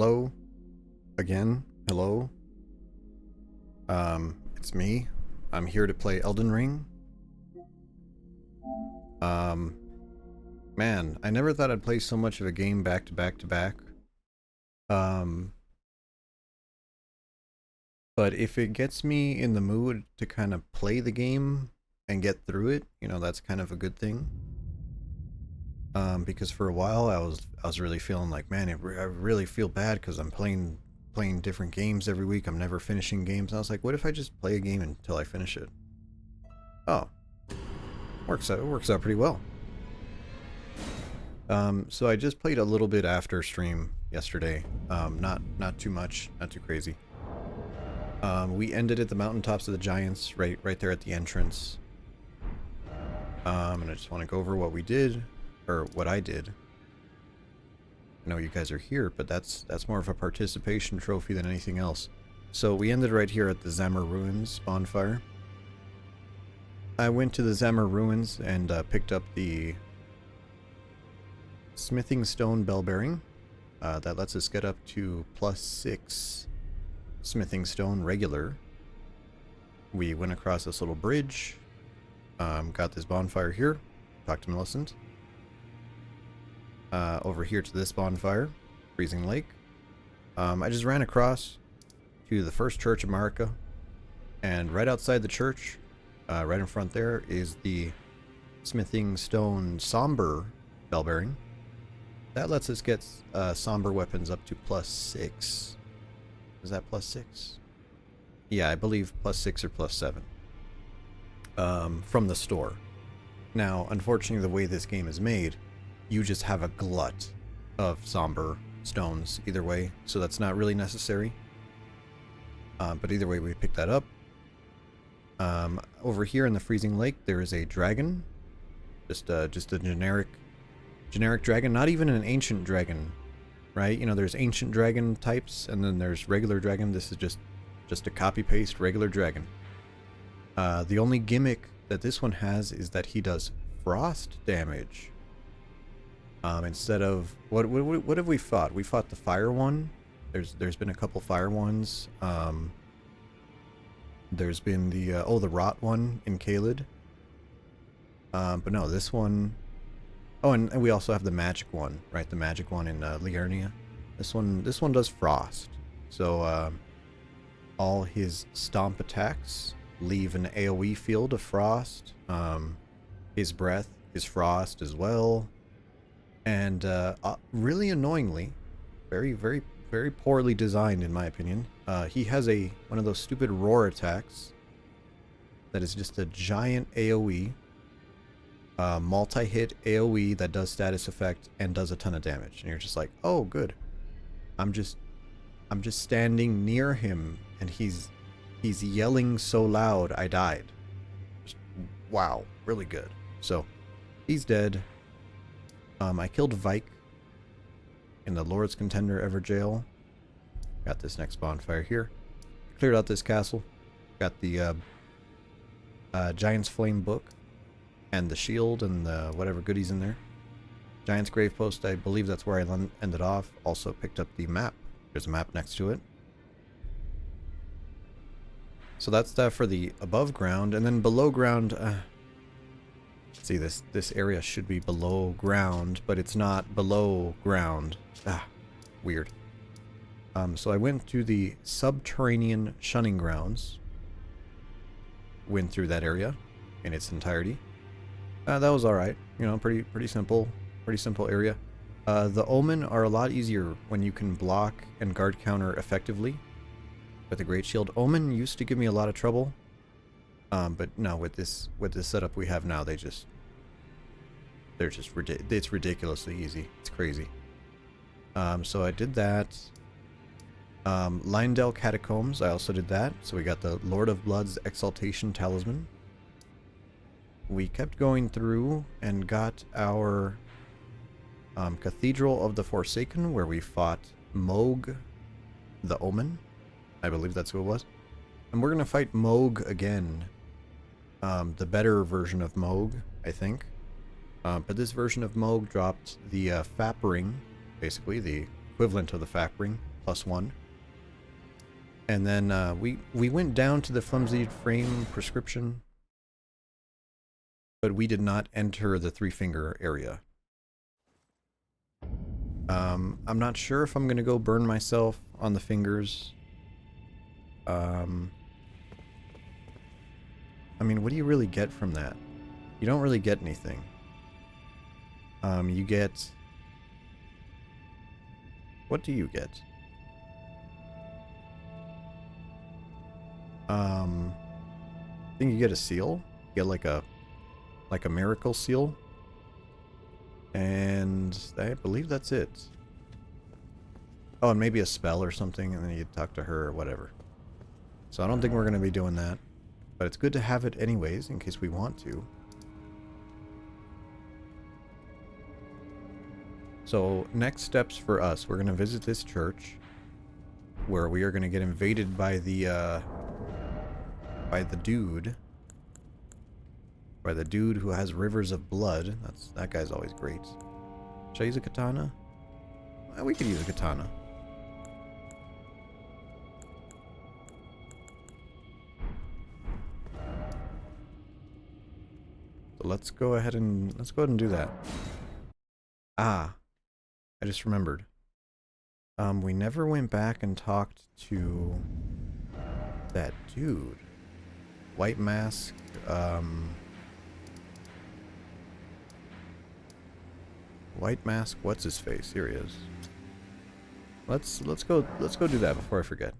Hello? Again? Hello? It's me. I'm here to play Elden Ring. Um, man, I never thought I'd play so much of a game back to back to back. Um, but if it gets me in the mood to kind of play the game and get through it, you know, that's kind of a good thing. Because for a while I was really feeling like, man, I really feel bad because I'm playing different games every week. I'm never finishing games. And I was like, what if I just play a game until I finish it? Oh, it works out pretty well. So I just played a little bit after stream yesterday. Not too much, not too crazy. We ended at the mountaintops of the giants, right there at the entrance. And I just want to go over what we did, or what I did. I know you guys are here, but that's more of a participation trophy than anything else. So we ended right here at the Zammer Ruins bonfire. I went to the Zammer Ruins and picked up the smithing stone bell bearing. That lets us get up to +6 smithing stone regular. We went across this little bridge, got this bonfire here, talked to Millicent. Over here to this bonfire, Freezing Lake. I just ran across to the first church of Marika, and right outside the church, right in front there, is the smithing stone somber bell bearing. That lets us get somber weapons up to +6. Is that +6? Yeah, I believe +6 or +7. From the store. Now, unfortunately, the way this game is made, you just have a glut of somber stones either way, so that's not really necessary. But either way, we picked that up. Over here in the Freezing Lake, there is a dragon. Just a generic dragon, not even an ancient dragon, right? You know, there's ancient dragon types, and then there's regular dragon. This is just a copy-paste regular dragon. The only gimmick that this one has is that he does frost damage. Instead of what have we fought? We fought the fire one. There's been a couple fire ones. There's been the the rot one in Caelid. But no, this one. Oh, and we also have the magic one, right? The magic one in Liurnia. This one does frost. So all his stomp attacks leave an AoE field of frost. His breath is frost as well. And really annoyingly, very, very, very poorly designed in my opinion. He has one of those stupid roar attacks that is just a giant AoE, multi-hit AoE that does status effect and does a ton of damage. And you're just like, oh, good. I'm just standing near him and he's yelling so loud I died. Just, wow, really good. So he's dead. I killed Vike in the Lord's Contender Everjail. Got this next bonfire here. Cleared out this castle. Got the Giant's Flame book and the shield and the whatever goodies in there. Giant's Grave Post, I believe that's where I ended off. Also picked up the map. There's a map next to it. So that's that for the above ground, and then below ground. See, this area should be below ground, but it's not below ground. Weird. So I went to the subterranean shunning grounds. Went through that area in its entirety. That was all right. You know, pretty simple area. The Omen are a lot easier when you can block and guard counter effectively with a great shield. Omen used to give me a lot of trouble. But no, with this setup we have now, it's ridiculously easy. It's crazy. So I did that. Lindell Catacombs, I also did that. So we got the Lord of Blood's Exaltation Talisman. We kept going through and got our Cathedral of the Forsaken, where we fought Moog the Omen. I believe that's who it was. And we're going to fight Moog again. The better version of Moog, I think. But this version of Moog dropped the Fap Ring, basically the equivalent of the Fap Ring, +1. And then we went down to the flimsy frame prescription, but we did not enter the 3-finger area. I'm not sure if I'm going to go burn myself on the fingers. I mean, what do you really get from that? You don't really get anything. You get... What do you get? I think you get a seal. You get like a miracle seal. And I believe that's it. Oh, and maybe a spell or something, and then you talk to her or whatever. So I don't think we're going to be doing that. But it's good to have it anyways, in case we want to. So, next steps for us. We're going to visit this church, where we are going to get invaded by the dude. By the dude who has rivers of blood. That guy's always great. Should I use a katana? Well, we could use a katana. So let's go ahead and do that. Ah, I just remembered. We never went back and talked to that dude. White mask. White mask. What's his face? Here he is. Let's go do that before I forget.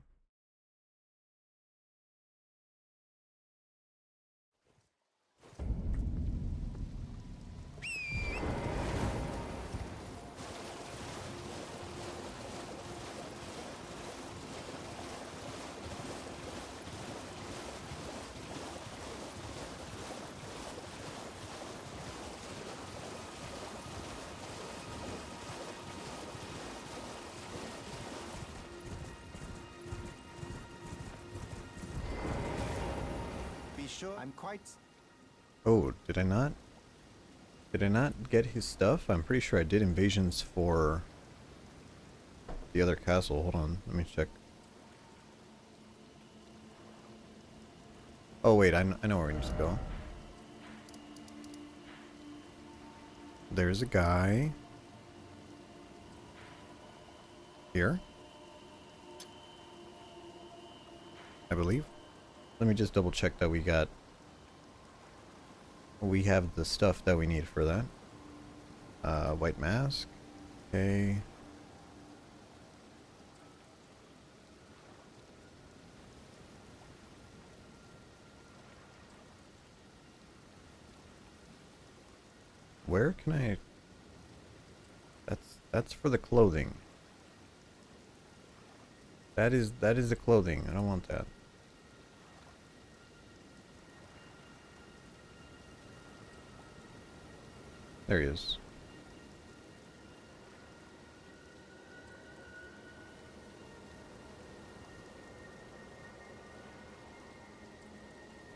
Sure, I'm quite... Oh, did I not? Did I not get his stuff? I'm pretty sure I did invasions for the other castle. Hold on, let me check. Oh wait, I know where we need to go. There's a guy here, I believe. Let me just double check that we have the stuff that we need for that. White mask. Okay. Where can I... That's for the clothing. That is the clothing. I don't want that. There he is.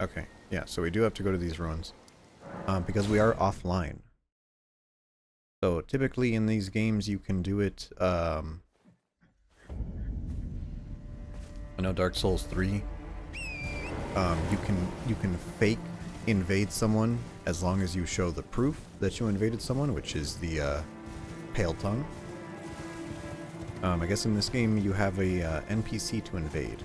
Okay, yeah, so we do have to go to these ruins. Because we are offline. So typically in these games you can do it, I know Dark Souls 3, you can fake invade someone as long as you show the proof that you invaded someone, which is the pale tongue. I guess in this game you have a NPC to invade.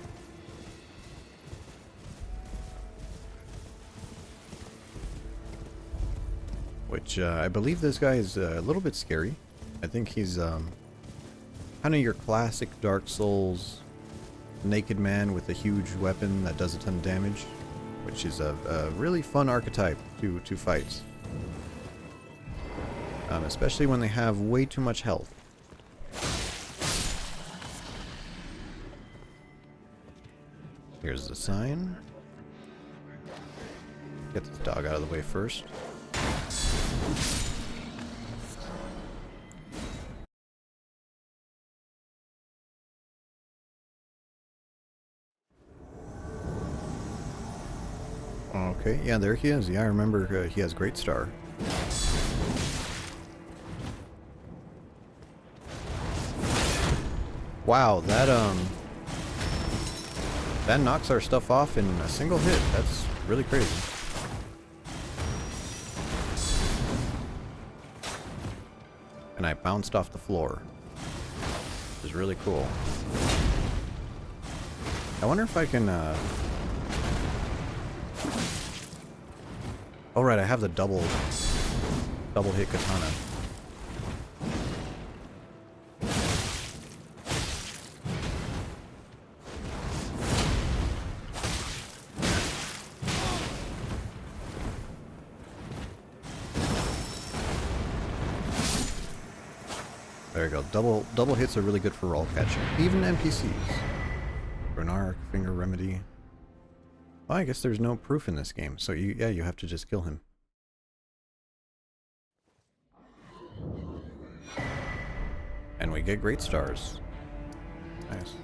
Which I believe this guy is a little bit scary. I think he's kind of your classic Dark Souls naked man with a huge weapon that does a ton of damage. Which is a really fun archetype to fight. Especially when they have way too much health. Here's the sign. Get this dog out of the way first. Okay, yeah, there he is. Yeah, I remember he has Great Star. Wow, that knocks our stuff off in a single hit. That's really crazy. And I bounced off the floor, which is really cool. I wonder if I can, oh right, I have the double hit katana. There you go. Double hits are really good for roll catching. Even NPCs. Renark, Finger Remedy. Oh, I guess there's no proof in this game, so you have to just kill him. And we get great stars. Nice.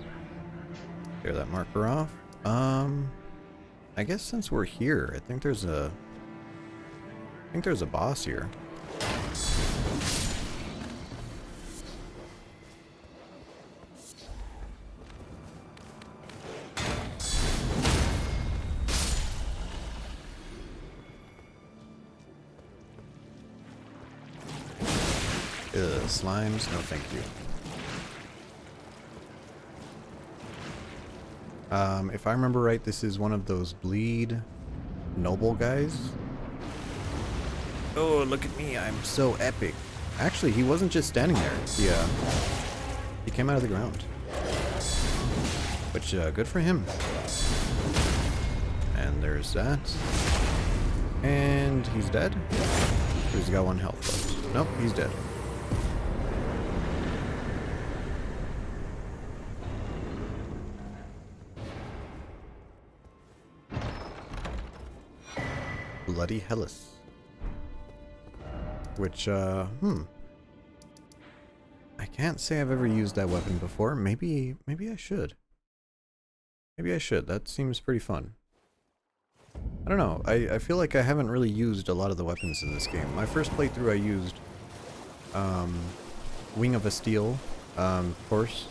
Clear that marker off. I guess since we're here, I think there's a boss here. Slimes, no thank you. If I remember right, this is one of those bleed noble guys. Oh, look at me, I'm so epic. Actually, he wasn't just standing there. He came out of the ground. Which, good for him. And there's that. And he's dead. He's got 1 health left. Nope, he's dead. Bloody Hellas. Which, I can't say I've ever used that weapon before. Maybe I should. Maybe I should. That seems pretty fun. I don't know. I feel like I haven't really used a lot of the weapons in this game. My first playthrough I used, Wing of a Steel, of course.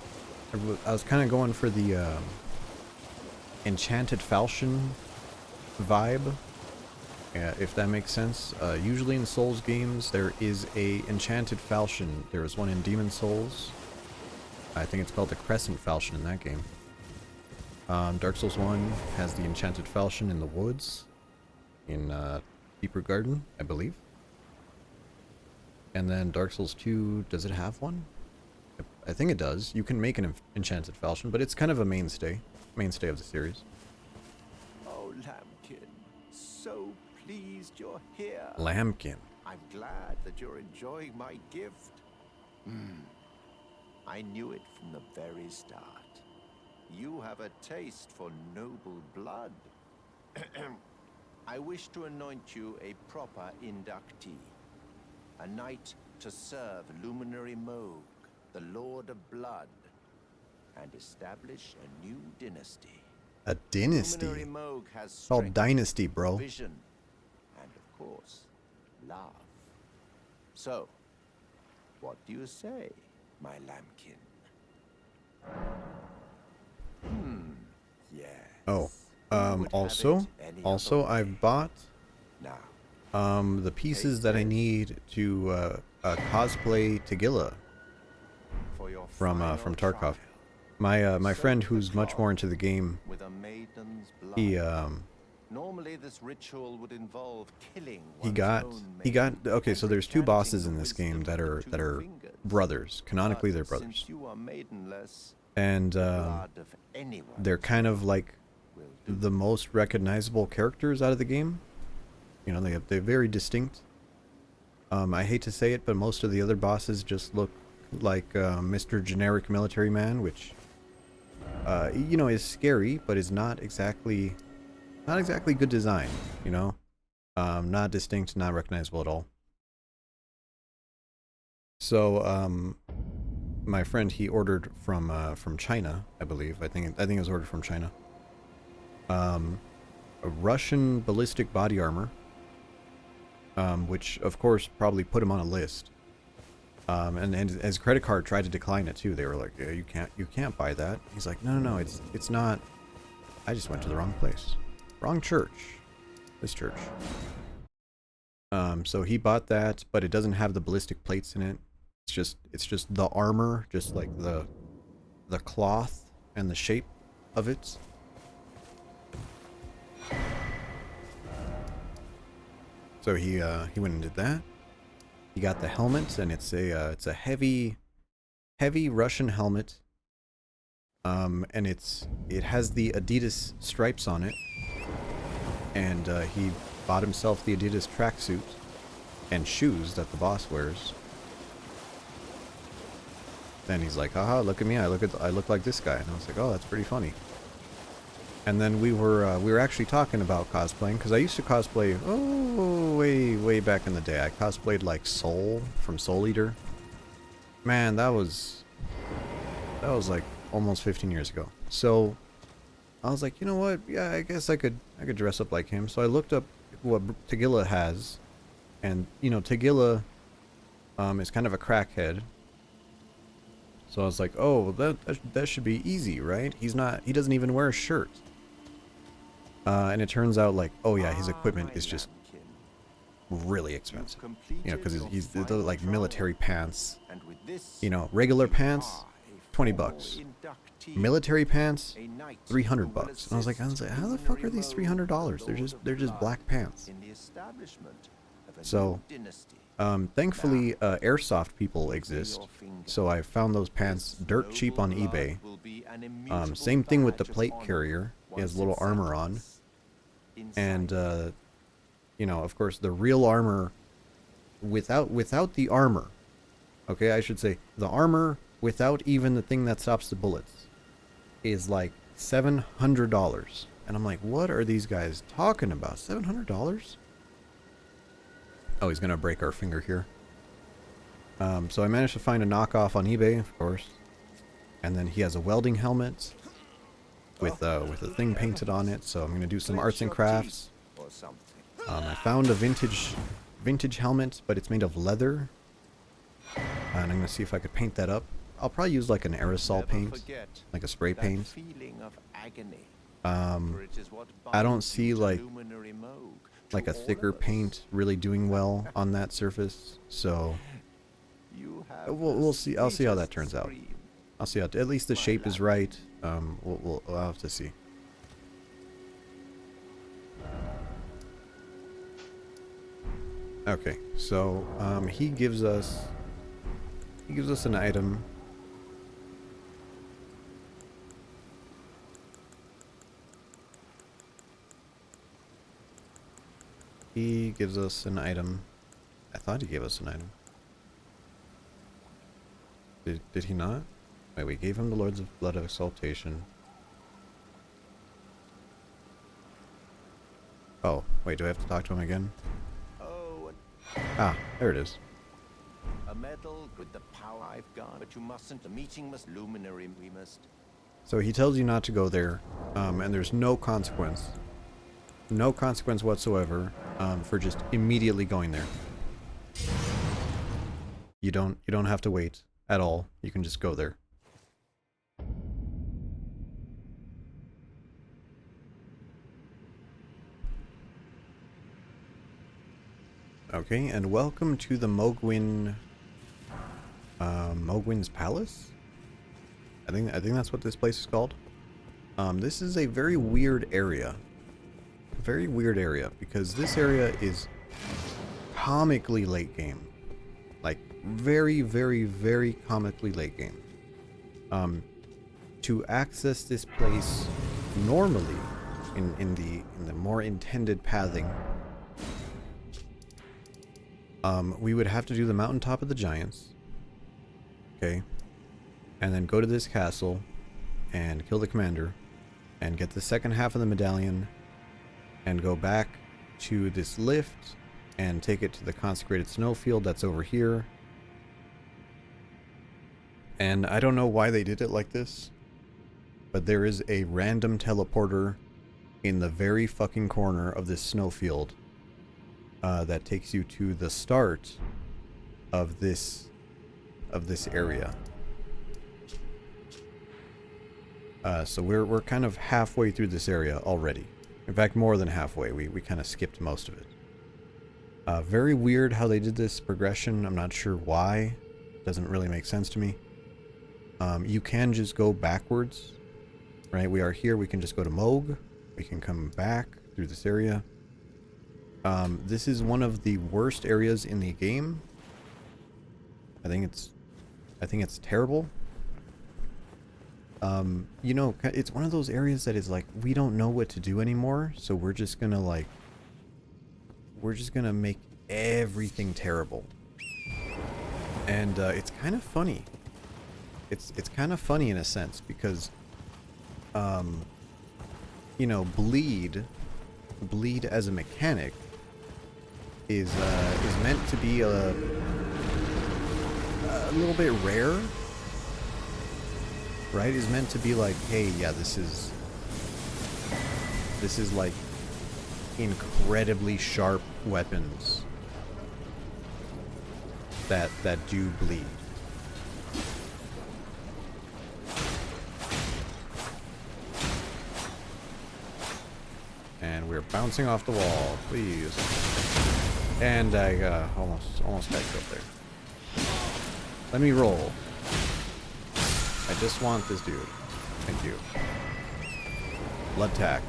I was kind of going for the, Enchanted Falchion vibe. Yeah, if that makes sense. Usually in Souls games, there is a Enchanted Falchion. There is one in Demon Souls. I think it's called the Crescent Falchion in that game. Dark Souls 1 has the Enchanted Falchion in the woods. In Deeper Garden, I believe. And then Dark Souls 2, does it have one? I think it does. You can make an Enchanted Falchion, but it's kind of a mainstay of the series. Oh, Lambkin, so pleased you're here. Lambkin. I'm glad that you're enjoying my gift. I knew it from the very start. You have a taste for noble blood. I wish to anoint you a proper inductee. A knight to serve Luminary Moog, the Lord of Blood, and establish a new dynasty. A dynasty? Luminary Moog has it's called Dynasty, bro. Vision, and of course, love. So, what do you say, my lambkin? Yes. Oh, also I've bought now, the pieces that I need to cosplay Tagilla from Tarkov. My friend who's much more into the game, with a maiden's blood. he Normally this ritual would involve killing he got okay, so there's 2 bosses in this game that are brothers. Canonically they're brothers. And they're kind of like the most recognizable characters out of the game. You know, they're very distinct. I hate to say it, but most of the other bosses just look like Mr. Generic Military Man, which you know, is scary, but is not exactly good design, you know? Not distinct, not recognizable at all. So, my friend, he ordered from China, I believe. I think it was ordered from China. A Russian ballistic body armor, which of course probably put him on a list. And his credit card tried to decline it too. They were like, yeah, you can't buy that. He's like, no, it's not. I just went to the wrong place. Wrong church. This church. So he bought that, but it doesn't have the ballistic plates in it. It's just the armor, just like the cloth and the shape of it. So he went and did that. He got the helmet, and it's a heavy Russian helmet. And it has the Adidas stripes on it. And he bought himself the Adidas tracksuit and shoes that the boss wears. Then he's like, "Haha, look at me! I look like this guy." And I was like, "Oh, that's pretty funny." And then we were actually talking about cosplaying, because I used to cosplay way back in the day. I cosplayed like Soul from Soul Eater. Man, that was like almost 15 years ago. So I was like, you know what? Yeah, I guess I could dress up like him. So I looked up what Tagilla has, and you know, Tagilla is kind of a crackhead. So I was like, oh, that should be easy, right? He doesn't even wear a shirt. And it turns out like, oh yeah, his equipment is just really expensive. You know, because he's like military pants. You know, regular pants, $20. Military pants, $300. And I was like, how the fuck are these $300? They're just black pants. So, thankfully, airsoft people exist. So I found those pants dirt cheap on eBay. Same thing with the plate carrier. He has a little armor on. And, you know, of course, the real armor without the armor. Okay, I should say the armor without even the thing that stops the bullets is like $700. And I'm like, what are these guys talking about? $700? Oh, he's gonna break our finger here. So I managed to find a knockoff on eBay, of course. And then he has a welding helmet with a thing painted on it. So I'm gonna do some arts and crafts. I found a vintage helmet, but it's made of leather. And I'm gonna see if I could paint that up. I'll probably use like an aerosol paint, like a spray paint. I don't see like a thicker paint really doing well on that surface, so we'll see. I'll see how that turns out. I'll see how. At least the shape is right. We'll have to see. Okay, so he gives us an item. He gives us an item. I thought he gave us an item. Did he not? Wait, we gave him the Lords of Blood of Exaltation. Oh, wait, do I have to talk to him again? Ah, there it is. A medal with the power I've got, but you mustn't. The meeting must luminary. We must. So he tells you not to go there, and there's no consequence. No consequence whatsoever for just immediately going there. You don't have to wait at all. You can just go there. Okay, and welcome to the Mogwin's Palace. I think that's what this place is called. This is a very weird area. Very weird area, because this area is comically late game. Like very comically late game. To access this place normally in the more intended pathing, we would have to do the mountaintop of the giants. Okay. And then go to this castle and kill the commander and get the second half of the medallion and go back to this lift and take it to the consecrated snowfield that's over here. And I don't know why they did it like this, but there is a random teleporter in the very fucking corner of this snowfield that takes you to the start of this of this area. So we're kind of halfway through this area already. In fact, more than halfway. We kind of skipped most of it. Very weird how they did this progression. I'm not sure why. Doesn't really make sense to me. You can just go backwards. Right, we are here. We can just go to Moog. We can come back through this area. This is one of the worst areas in the game. I think it's terrible. You know, it's one of those areas that is like, we don't know what to do anymore, so we're just gonna make everything terrible. And it's kind of funny. It's kind of funny in a sense because you know, bleed as a mechanic is meant to be a little bit rare, right? Is meant to be like, hey, yeah, this is like incredibly sharp weapons that do bleed. And we're bouncing off the wall, please. And I almost got killed there. Let me roll. I just want this dude. Thank you. Blood tax.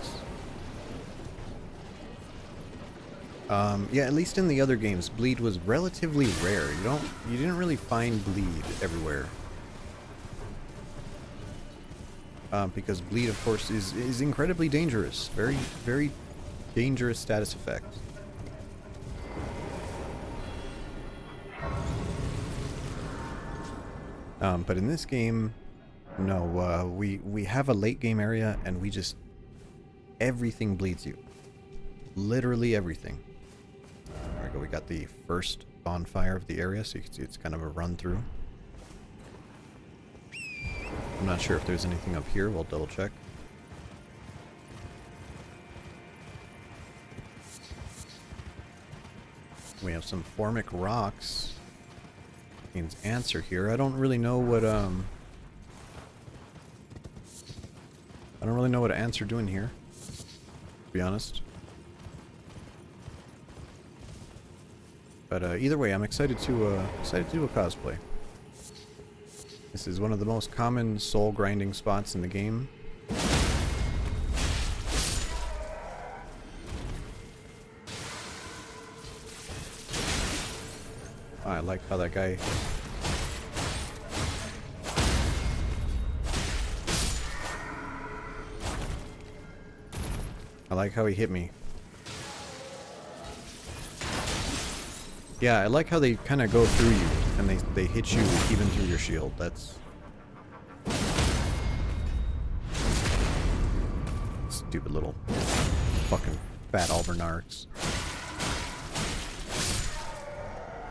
Yeah, at least in the other games, bleed was relatively rare. You didn't really find bleed everywhere. Because bleed, of course, is incredibly dangerous. Very, very dangerous status effect. But in this game, no, we have a late game area, and everything bleeds you. Literally everything. There we go, we got the first bonfire of the area, so you can see it's kind of a run through. I'm not sure if there's anything up here. We'll double check. We have some formic rocks. Means answer here. I don't really know what ants are doing here, to be honest. But either way, I'm excited to do a cosplay. This is one of the most common soul grinding spots in the game. I like how that guy... I like how he hit me. Yeah, I like how they kind of go through you, and they hit you even through your shield. That's... stupid little fucking fat Albernarks.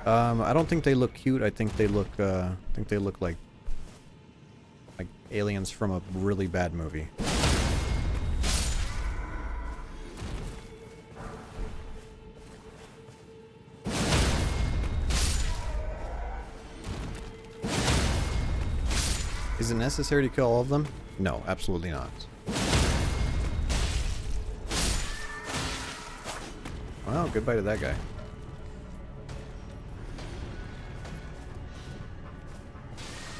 I don't think they look cute. I think they look like aliens from a really bad movie. Is it necessary to kill all of them? No, absolutely not. Well, goodbye to that guy.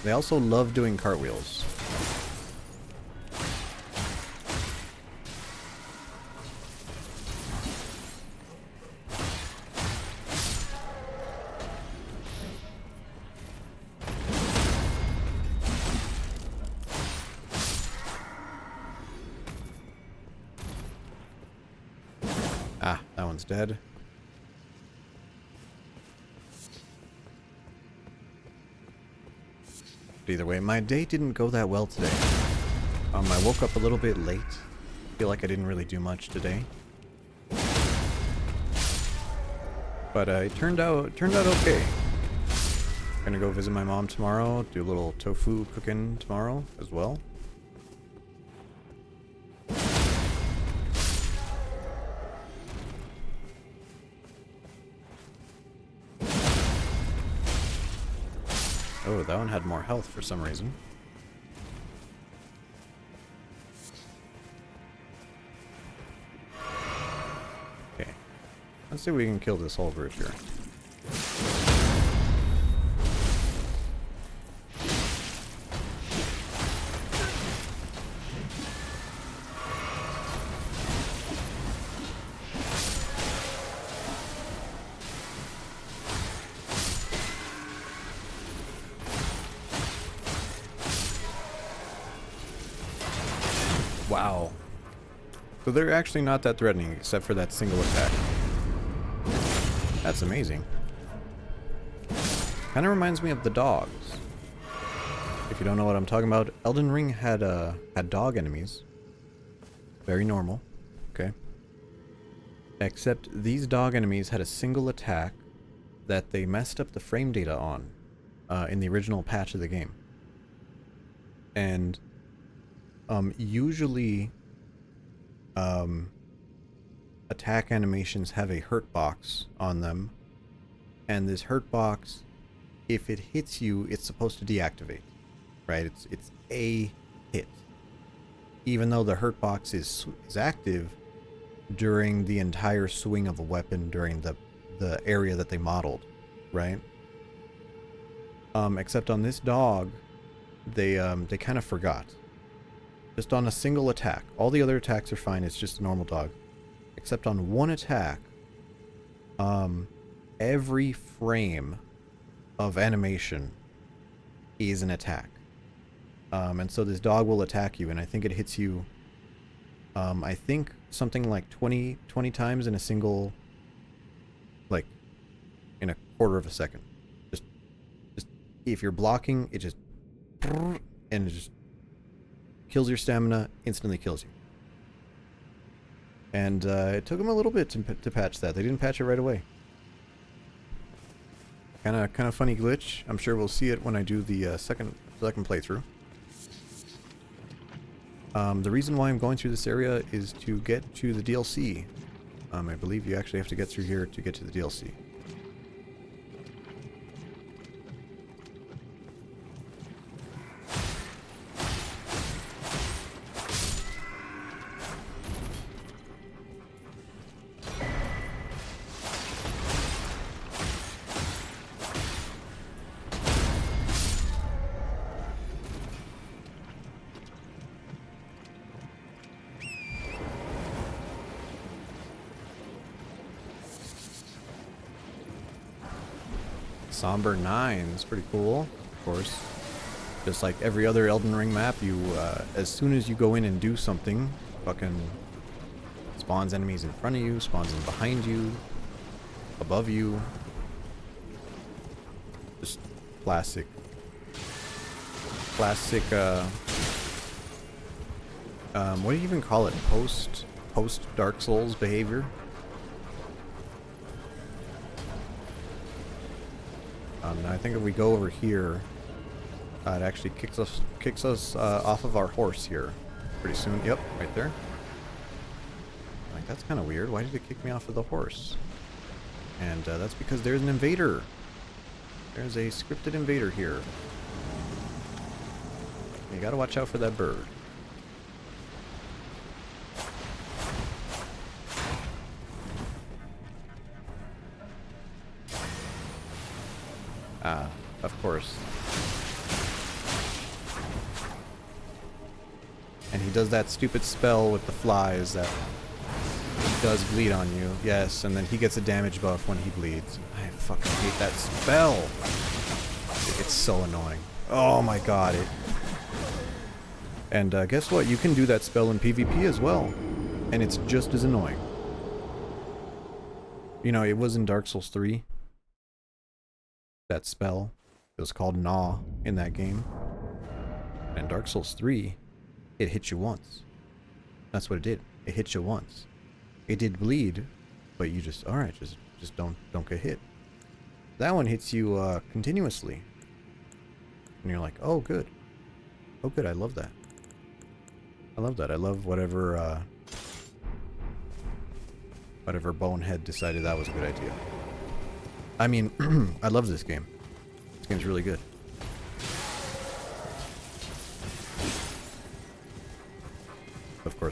They also love doing cartwheels. Ah, that one's dead. But either way, my day didn't go that well today. I woke up a little bit late. Feel like I didn't really do much today. But it turned out okay. Gonna go visit my mom tomorrow, do a little tofu cooking tomorrow as well. Oh, that one had more health for some reason. Okay. Let's see if we can kill this whole group here. Wow. So they're actually not that threatening, except for that single attack. That's amazing. Kind of reminds me of the dogs. If you don't know what I'm talking about, Elden Ring had dog enemies. Very normal. Okay. Except these dog enemies had a single attack that they messed up the frame data on in the original patch of the game. And usually attack animations have a hurt box on them, and this hurt box, if it hits you, it's supposed to deactivate, right? It's a hit, even though the hurt box is active during the entire swing of a weapon during the area that they modeled, right? Except on this dog, they kind of forgot. Just on a single attack. All the other attacks are fine, it's just a normal dog. Except on one attack, every frame of animation is an attack. And so this dog will attack you, and I think it hits you, I think something like 20 times in a single, like, in a quarter of a second. Just if you're blocking, it just, and it just kills your stamina, instantly kills you. And it took them a little bit to patch that. They didn't patch it right away. Kind of funny glitch. I'm sure we'll see it when I do the second playthrough. The reason why I'm going through this area is to get to the DLC. I believe you actually have to get through here to get to the DLC. Somber 9 is pretty cool, of course. Just like every other Elden Ring map, you, as soon as you go in and do something, fucking spawns enemies in front of you, spawns in behind you, above you. Just classic. Classic, what do you even call it? Post Dark Souls behavior? I think if we go over here, it actually kicks us off of our horse here pretty soon. Yep, right there. Like, that's kind of weird. Why did it kick me off of the horse? And that's because there's an invader. There's a scripted invader here. You gotta watch out for that bird. Ah, of course. And he does that stupid spell with the flies that does bleed on you. Yes, and then he gets a damage buff when he bleeds. I fucking hate that spell. It's so annoying. Oh my god. And guess what? You can do that spell in PvP as well. And it's just as annoying. You know, it was in Dark Souls 3. That spell. It was called Gnaw in that game. And in Dark Souls 3, it hit you once. That's what it did. It hit you once. It did bleed, but you just, alright, just don't get hit. That one hits you continuously. And you're like, oh good. Oh good, I love that. I love that. I love whatever bonehead decided that was a good idea. I mean, I love this game. This game's really good.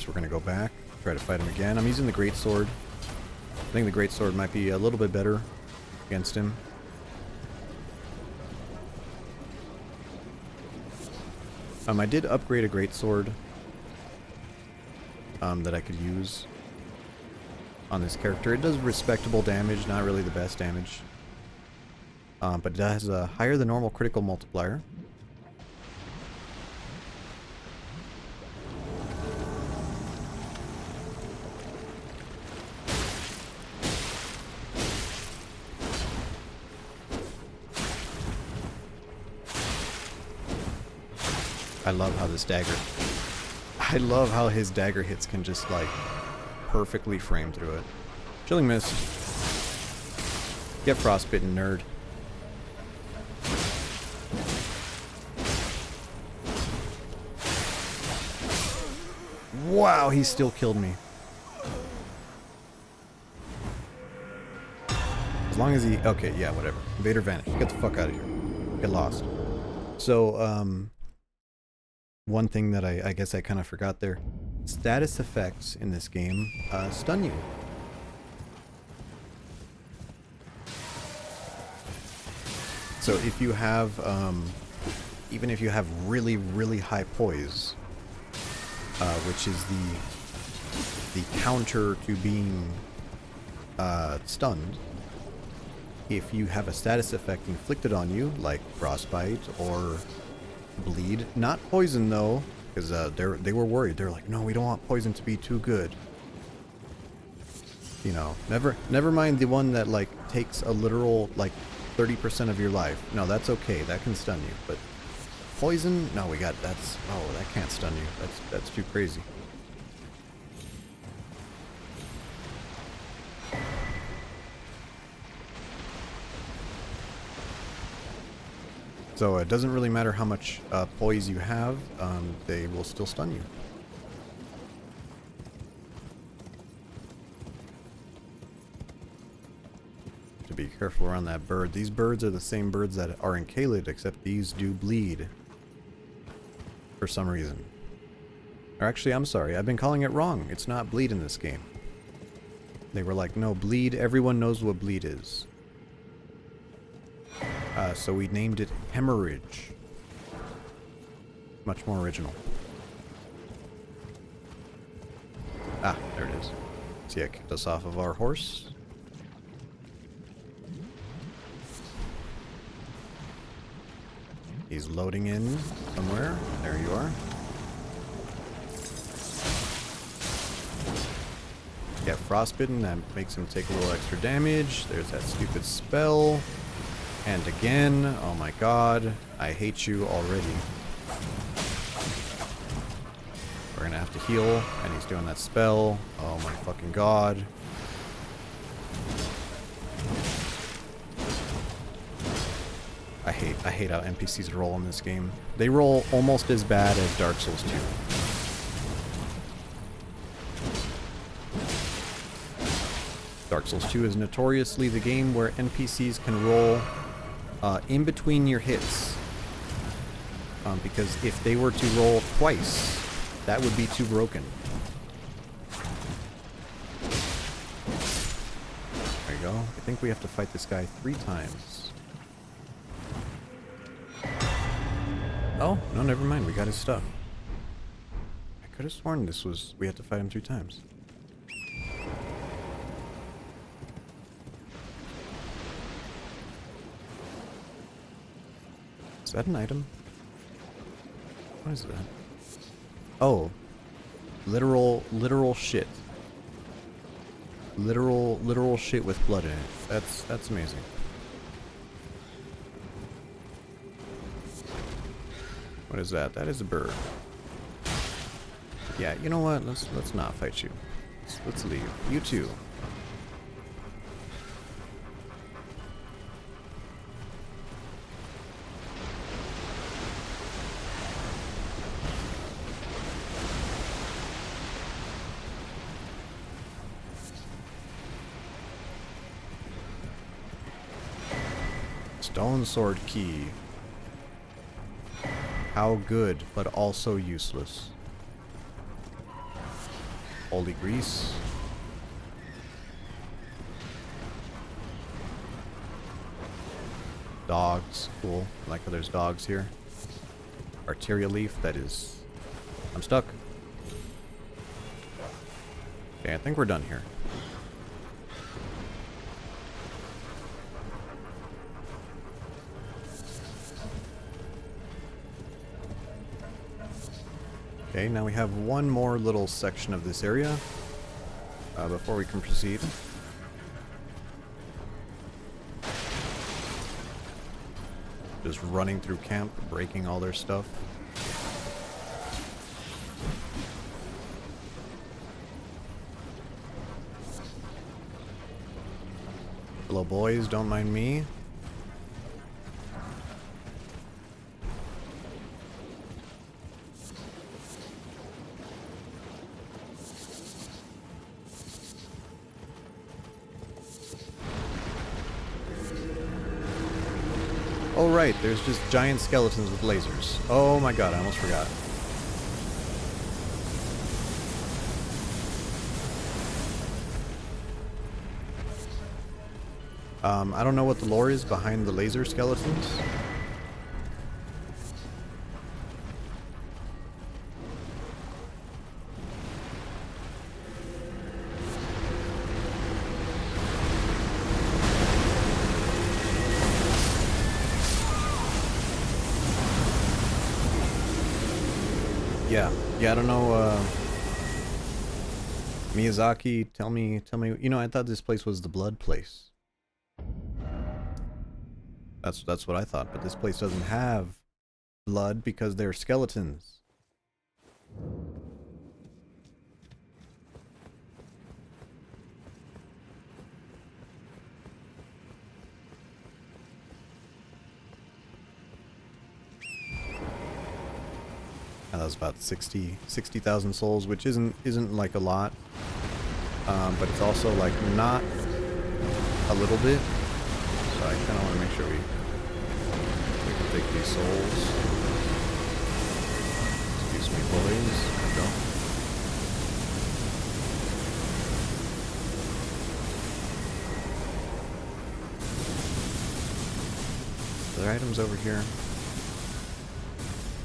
course, we're going to go back, try to fight him again. I'm using the greatsword. I think the greatsword might be a little bit better against him. I did upgrade a greatsword that I could use on this character. It does respectable damage, not really the best damage. But it has a higher than normal critical multiplier. I love how this dagger... I love how his dagger hits can just, like, perfectly frame through it. Chilling Mist. Get frostbitten, nerd. Wow, he still killed me. As long as he... Okay, yeah, whatever. Invader vanish. Get the fuck out of here. Get lost. So, one thing that I guess I kind of forgot there. Status effects in this game stun you. So if you have, even if you have really, really high poise, which is the counter to being stunned, if you have a status effect inflicted on you, like frostbite or bleed, not poison though, because they were worried. They're like, no, we don't want poison to be too good. You know, never mind the one that like takes a literal like 30% of your life. No, that's okay. That can stun you. But poison, no, that's oh, that can't stun you. That's too crazy. So it doesn't really matter how much poise you have, they will still stun you. To be careful around that bird. These birds are the same birds that are in Caelid, except these do bleed. For some reason. Or actually, I'm sorry, I've been calling it wrong. It's not bleed in this game. They were like, no, bleed, everyone knows what bleed is. So we named it Hemorrhage. Much more original. Ah, there it is. See, I kicked us off of our horse. He's loading in somewhere. There you are. Get frostbitten, that makes him take a little extra damage. There's that stupid spell. And again, oh my god, I hate you already. We're gonna have to heal, and he's doing that spell. Oh my fucking god. I hate how NPCs roll in this game. They roll almost as bad as Dark Souls 2. Dark Souls 2 is notoriously the game where NPCs can roll in between your hits. Because if they were to roll twice, that would be too broken. There you go. I think we have to fight this guy 3 times. Oh, no, never mind. We got his stuff. I could have sworn we had to fight him 3 times. Is that an item? What is that? Oh. Literal shit. Literal shit with blood in it. That's amazing. What is that? That is a bird. Yeah, you know what? Let's not fight you. Let's leave. You too. Stone sword key. How good, but also useless. Holy grease. Dogs. Cool. I like how there's dogs here. Arteria leaf. That is... I'm stuck. Okay, I think we're done here. Okay, now we have one more little section of this area before we can proceed. Just running through camp, breaking all their stuff. Hello boys, don't mind me. Oh right, there's just giant skeletons with lasers. Oh my god, I almost forgot. I don't know what the lore is behind the laser skeletons. Yeah, I don't know, Miyazaki, tell me, you know, I thought this place was the blood place. That's what I thought, but this place doesn't have blood because they're skeletons. That was about 60,000 souls, which isn't like a lot, but it's also like not a little bit. So I kind of want to make sure we can take these souls. Excuse me, boys. There we go. Are there items over here?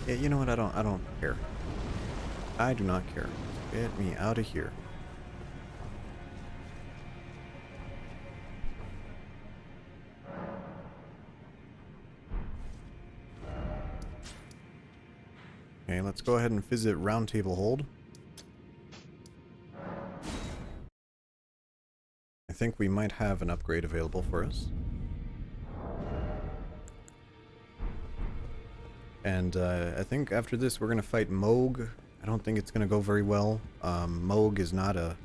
Yeah, you know what? I don't care. I do not care. Get me out of here. Okay, let's go ahead and visit Round Table Hold. I think we might have an upgrade available for us. And I think after this we're going to fight Moog. I don't think it's going to go very well. Moog is not a...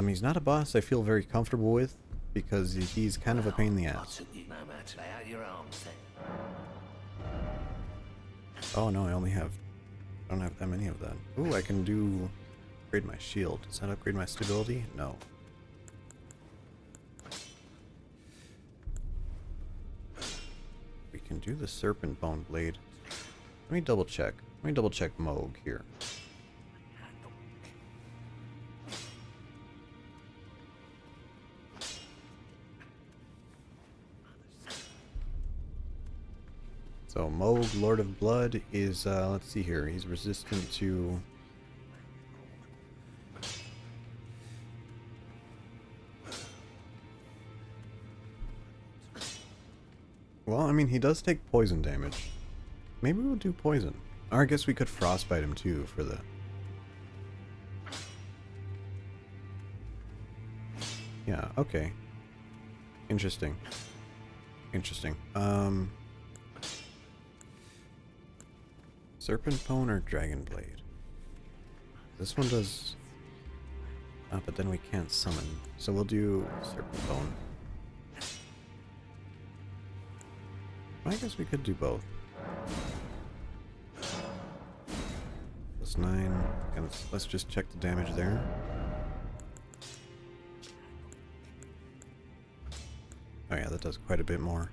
he's not a boss I feel very comfortable with, because he's kind of a pain in the ass. Oh no, I don't have that many of that. Ooh, I can do... upgrade my shield. Does that upgrade my stability? No. We can do the Serpent Bone Blade. Let me double check. Let me double check Moog here. So Moog, Lord of Blood, is, let's see here, he's resistant to... Well, I mean, he does take poison damage. Maybe we'll do poison. Or I guess we could frostbite him too for the... Yeah, okay. Interesting. Interesting. Serpent Bone or Dragon Blade? This one does... but then we can't summon. So we'll do Serpent Bone. I guess we could do both. Plus 9. And let's just check the damage there. Oh yeah, that does quite a bit more.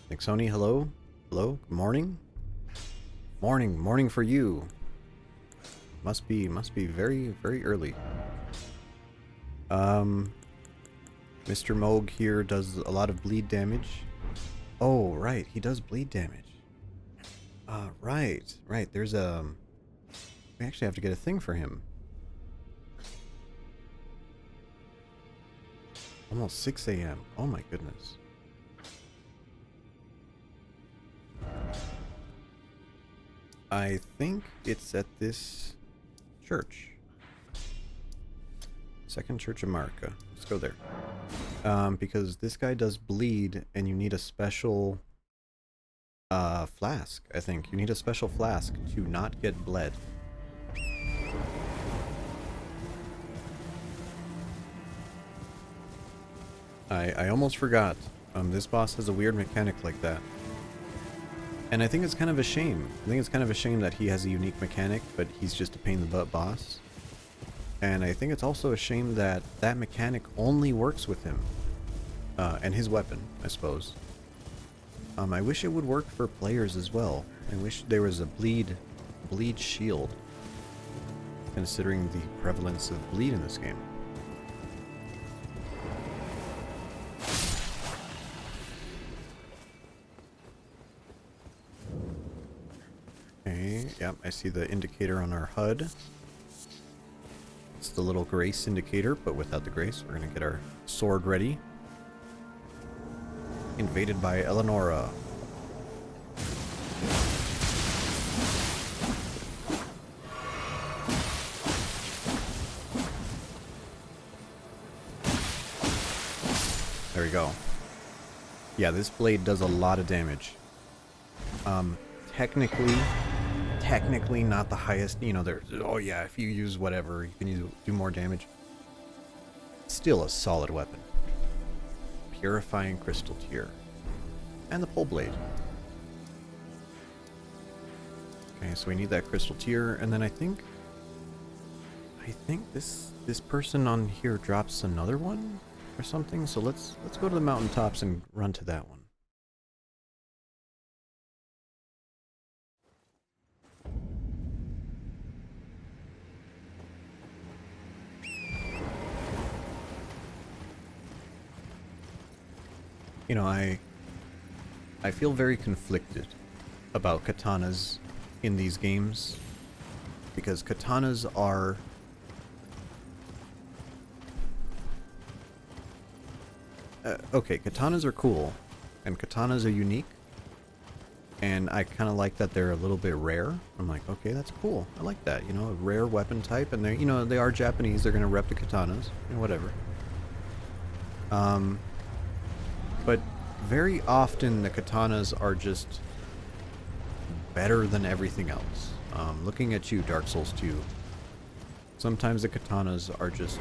Nixoni, hello? Hello? Good morning? Morning for you. Must be very, very early. Mr. Moog here does a lot of bleed damage. Oh, right, he does bleed damage. Right. There's a... We actually have to get a thing for him. Almost 6 a.m. Oh my goodness. I think it's at this church. Second Church of Marika. Let's go there. Because this guy does bleed and you need a special flask, I think. You need a special flask to not get bled. I almost forgot. This boss has a weird mechanic like that. And I think it's kind of a shame. I think it's kind of a shame that he has a unique mechanic, but he's just a pain in the butt boss. And I think it's also a shame that that mechanic only works with him. And his weapon, I suppose. I wish it would work for players as well. I wish there was a bleed shield, considering the prevalence of bleed in this game. Okay, yep, I see the indicator on our HUD. It's the little grace indicator, but without the grace. We're gonna get our sword ready. Invaded by Eleonora. There we go. Yeah, this blade does a lot of damage. Technically not the highest, you know, there's, oh yeah, if you use whatever, you can do more damage. Still a solid weapon. Purifying Crystal Tier. And the pole blade. Okay, so we need that Crystal Tier, and then I think this person on here drops another one or something, so let's go to the mountaintops and run to that one. You know, I feel very conflicted about katanas in these games, because katanas are okay, katanas are cool and katanas are unique, and I kind of like that they're a little bit rare. I'm like, okay, that's cool. I like that, you know, a rare weapon type, and they, you know, they are Japanese, they're going to rep the katanas, you know, whatever. But very often the katanas are just better than everything else. Looking at you, Dark Souls 2. Sometimes the katanas are just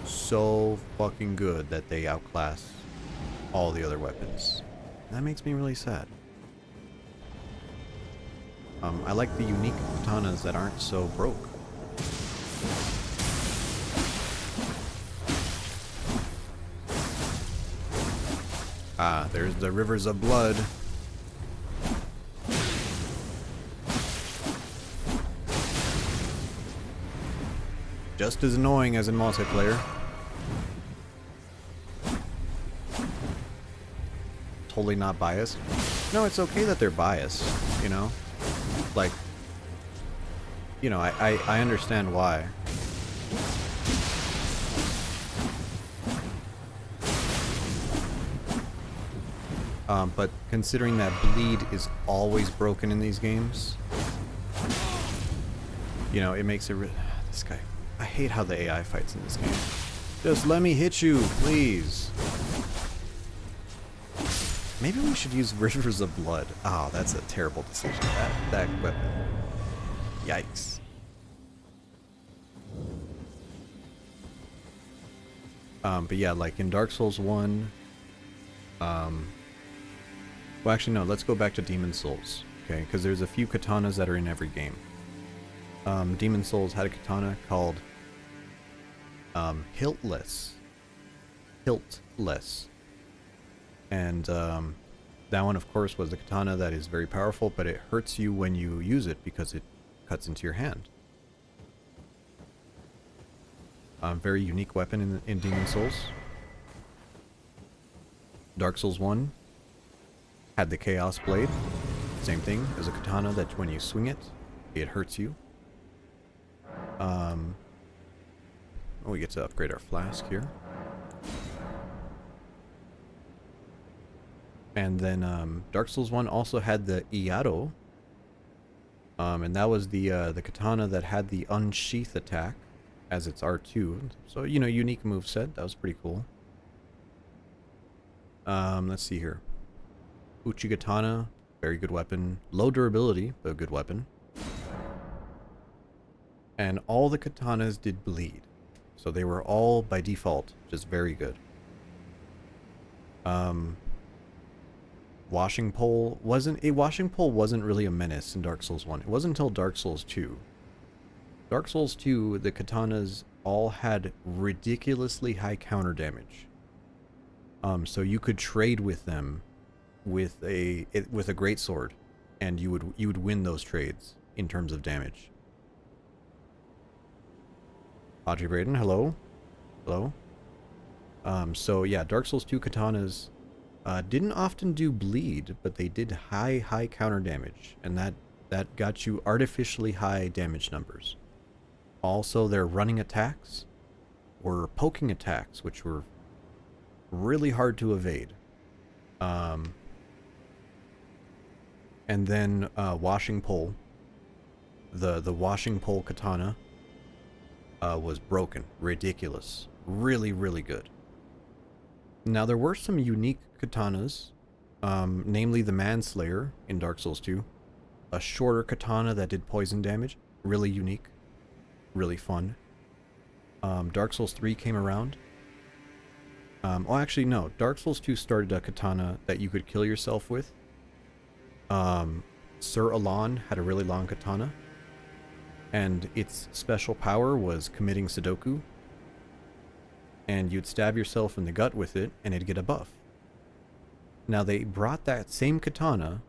so fucking good that they outclass all the other weapons. That makes me really sad. I like the unique katanas that aren't so broke. Ah, there's the rivers of blood. Just as annoying as in multiplayer. Totally not biased. No, it's okay that they're biased, you know? Like, you know, I understand why. But considering that bleed is always broken in these games, you know, it makes it... This guy... I hate how the AI fights in this game. Just let me hit you, please. Maybe we should use Rivers of Blood. Oh, that's a terrible decision. That weapon. Yikes. But yeah, like in Dark Souls 1... Well, actually, no. Let's go back to Demon Souls, okay? Because there's a few katanas that are in every game. Demon Souls had a katana called Hiltless. And That one, of course, was the katana that is very powerful, but it hurts you when you use it because it cuts into your hand. Very unique weapon in Demon Souls. Dark Souls 1 had the Chaos Blade. Same thing as a katana that when you swing it, it hurts you. We get to upgrade our flask here. And then Dark Souls 1 also had the Iaro. And that was the katana that had the unsheath attack as its R2. So, you know, unique moveset. That was pretty cool. Let's see here. Uchigatana, very good weapon. Low durability, but a good weapon. And all the katanas did bleed. So they were all, by default, just very good. Washing pole wasn't really a menace in Dark Souls 1. It wasn't until Dark Souls 2. Dark Souls 2, the katanas all had ridiculously high counter damage. So you could trade with them with a greatsword, and you would win those trades in terms of damage. Audrey Braden, hello. Hello. So yeah, Dark Souls 2 katanas didn't often do bleed, but they did high counter damage, and that got you artificially high damage numbers. Also, their running attacks were poking attacks, which were really hard to evade. And then washing pole. The washing pole katana was broken, ridiculous, really good. Now there were some unique katanas, namely the Manslayer in Dark Souls 2, a shorter katana that did poison damage, really unique, really fun. Dark Souls 3 came around. Oh, actually, no. Dark Souls 2 started a katana that you could kill yourself with. Sir Alan had a really long katana, and its special power was committing Sudoku. And you'd stab yourself in the gut with it, and it'd get a buff. Now, they brought that same katana,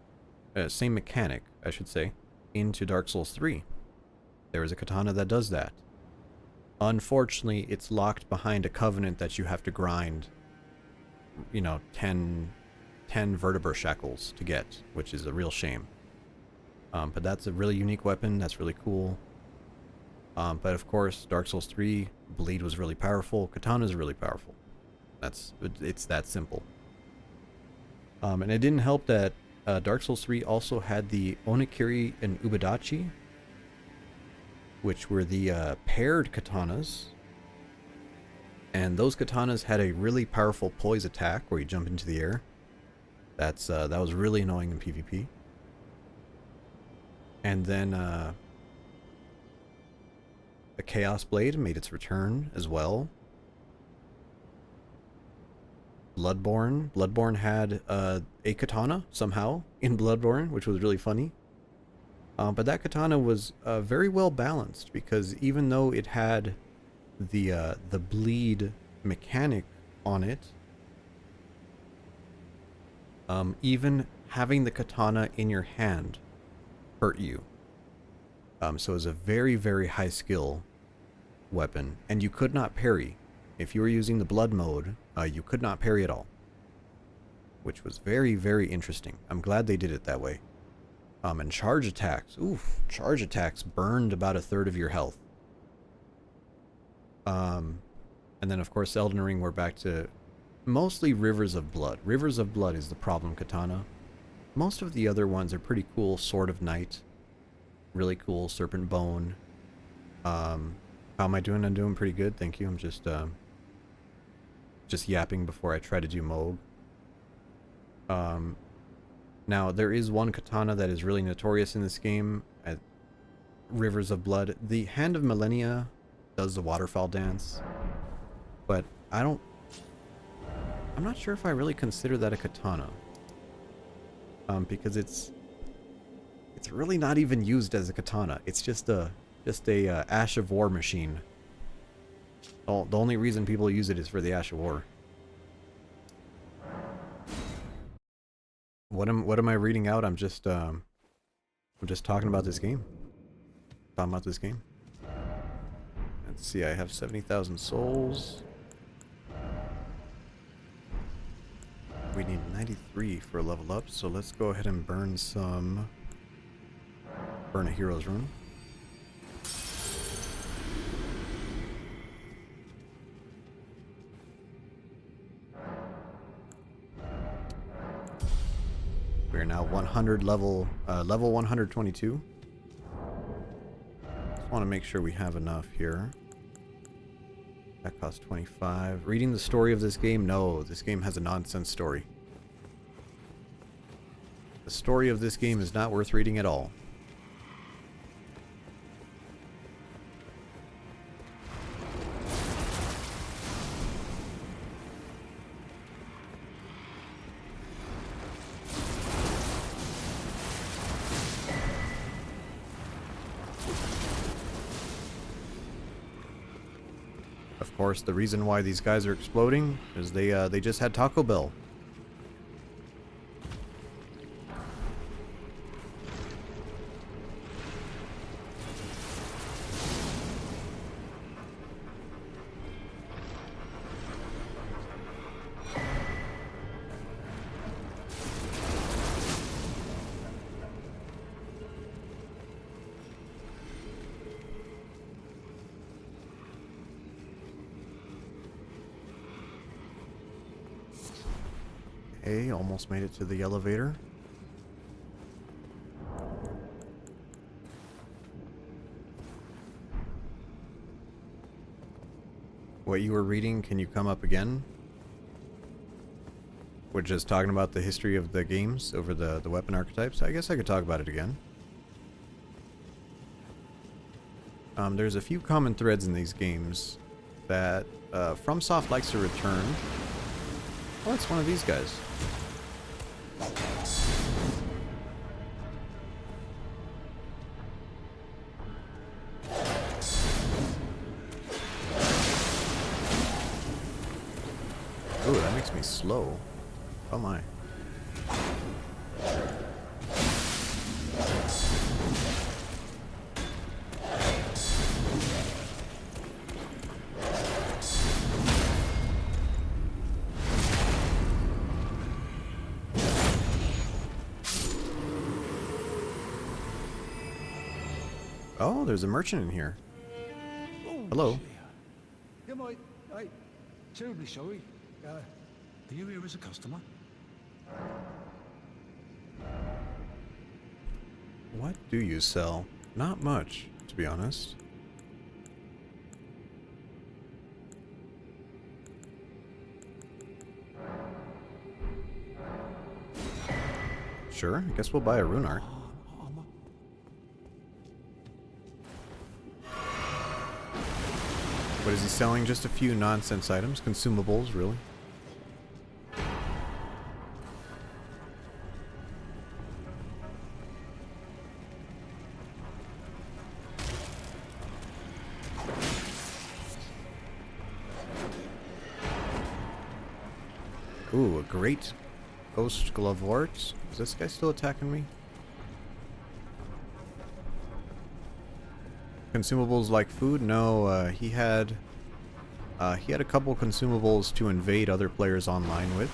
same mechanic, I should say, into Dark Souls 3. There is a katana that does that. Unfortunately, it's locked behind a covenant that you have to grind, you know, 10 vertebra shackles to get, which is a real shame. But that's a really unique weapon. That's really cool. But of course, Dark Souls 3, bleed was really powerful. Katana is really powerful. It's that simple. And it didn't help that Dark Souls 3 also had the Onikiri and Ubadachi, which were the paired katanas. And those katanas had a really powerful poise attack where you jump into the air. That was really annoying in PvP. And then the Chaos Blade made its return as well. Bloodborne had a katana somehow in Bloodborne, which was really funny. But that katana was very well balanced, because even though it had the bleed mechanic on it, even having the katana in your hand hurt you. So it was a very high skill weapon, and you could not parry. If you were using the blood mode, you could not parry at all, which was very interesting. I'm glad they did it that way. And charge attacks. Oof, charge attacks burned about a third of your health. And then, of course, Elden Ring, we're back to mostly Rivers of Blood. Rivers of Blood is the problem katana. Most of the other ones are pretty cool. Sword of Night, really cool. Serpent Bone. How am I doing? I'm doing pretty good, thank you. I'm just yapping before I try to do Moog. Now, there is one katana that is really notorious in this game at Rivers of Blood. The Hand of Millennia does the waterfall dance, but I'm not sure if I really consider that a katana. Because it's really not even used as a katana. It's just a Ash of War machine. The only reason people use it is for the Ash of War. What am I reading out? I'm just talking about this game. Talking about this game. Let's see, I have 70,000 souls. We need 93 for a level up, so let's go ahead and burn a hero's rune. We are now 100 level 122. Just want to make sure we have enough here. That costs 25. Reading the story of this game? No, this game has a nonsense story. The story of this game is not worth reading at all. Of course, the reason why these guys are exploding is they just had Taco Bell. Okay, almost made it to the elevator. What you were reading, can you come up again? We're just talking about the history of the games over the weapon archetypes. I guess I could talk about it again. There's a few common threads in these games that FromSoft likes to return. Oh, it's one of these guys. Ooh, that makes me slow. Oh my. Oh, there's a merchant in here. Hello. Yeah, mate. Hey, terribly sorry. Do you here as a customer? What do you sell? Not much, to be honest. Sure, I guess we'll buy a rune art. What is he selling? Just a few nonsense items, consumables, really. Ooh, a great ghost glovewort. Is this guy still attacking me? Consumables like food? No, he had a couple consumables to invade other players online with.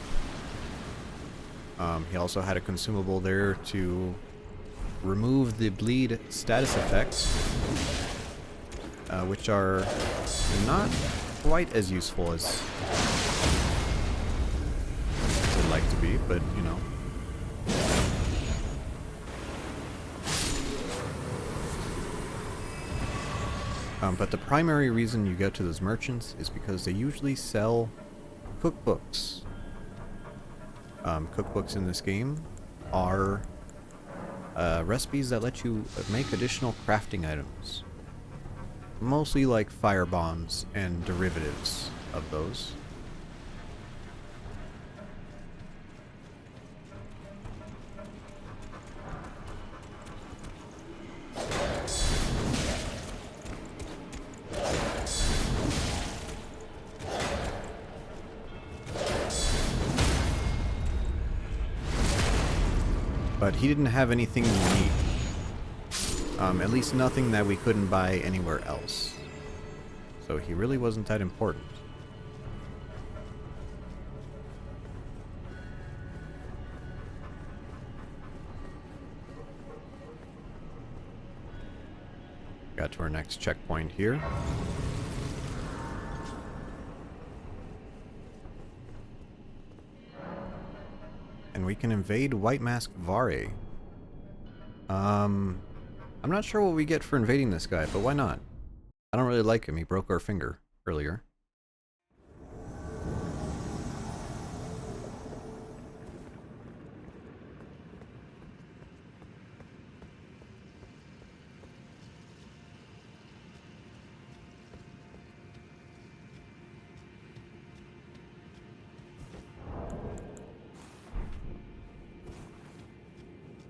He also had a consumable there to remove the bleed status effects, which are not quite as useful as they'd like to be, but you know. But the primary reason you go to those merchants is because they usually sell cookbooks. Cookbooks in this game are recipes that let you make additional crafting items. Mostly like fire bombs and derivatives of those. But he didn't have anything unique. At least nothing that we couldn't buy anywhere else. So he really wasn't that important. Got to our next checkpoint here. And we can invade White Mask Vare. I'm not sure what we get for invading this guy, but why not? I don't really like him. He broke our finger earlier.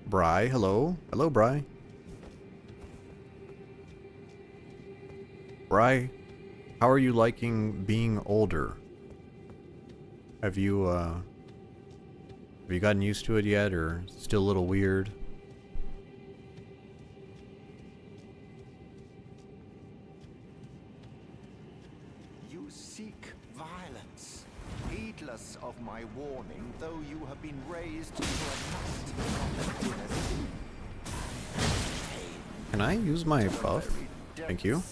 Bry, hello. Hello, Bry. Bry, how are you liking being older? Have you gotten used to it yet, or still a little weird? You seek violence, heedless of my warning, though you have been raised to a knight of the dynasty. Can I use my buff? Thank you.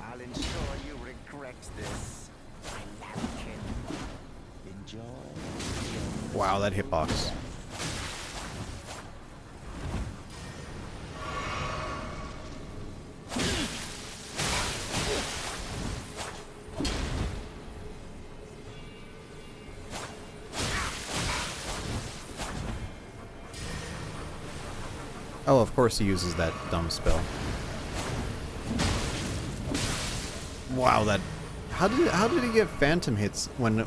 I'll ensure you regret this, my lambkin. Enjoy. Wow, that hitbox. Oh, of course he uses that dumb spell. Wow, that... How did he get phantom hits when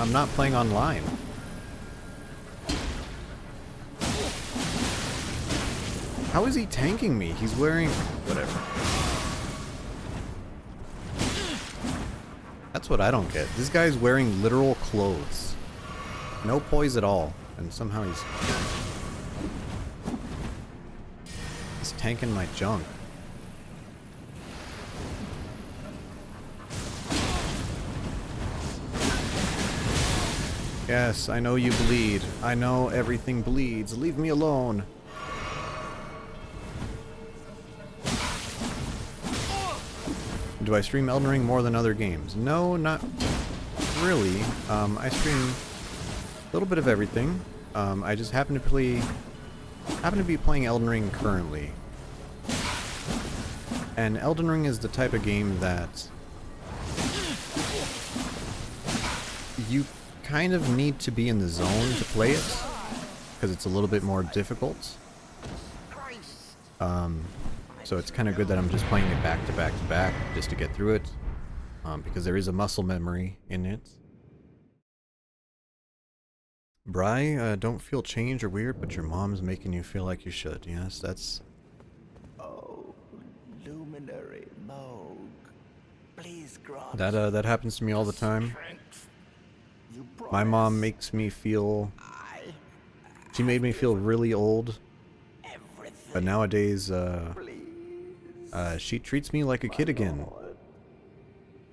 I'm not playing online? How is he tanking me? He's wearing... whatever. That's what I don't get. This guy's wearing literal clothes. No poise at all. And somehow he's tanking my junk. Yes, I know you bleed. I know everything bleeds. Leave me alone. Do I stream Elden Ring more than other games? No, not really. I stream a little bit of everything. I just happen to be playing Elden Ring currently. And Elden Ring is the type of game that you kind of need to be in the zone to play it, because it's a little bit more difficult. So it's kind of good that I'm just playing it back to back to back just to get through it, because there is a muscle memory in it. Bry, don't feel changed or weird, but your mom's making you feel like you should. Yes, that's... Oh, luminary Moog, please grant That happens to me all the time. strength. You My mom promise makes me feel... I She made me feel really old, everything. but nowadays, Please, she treats me like a kid again.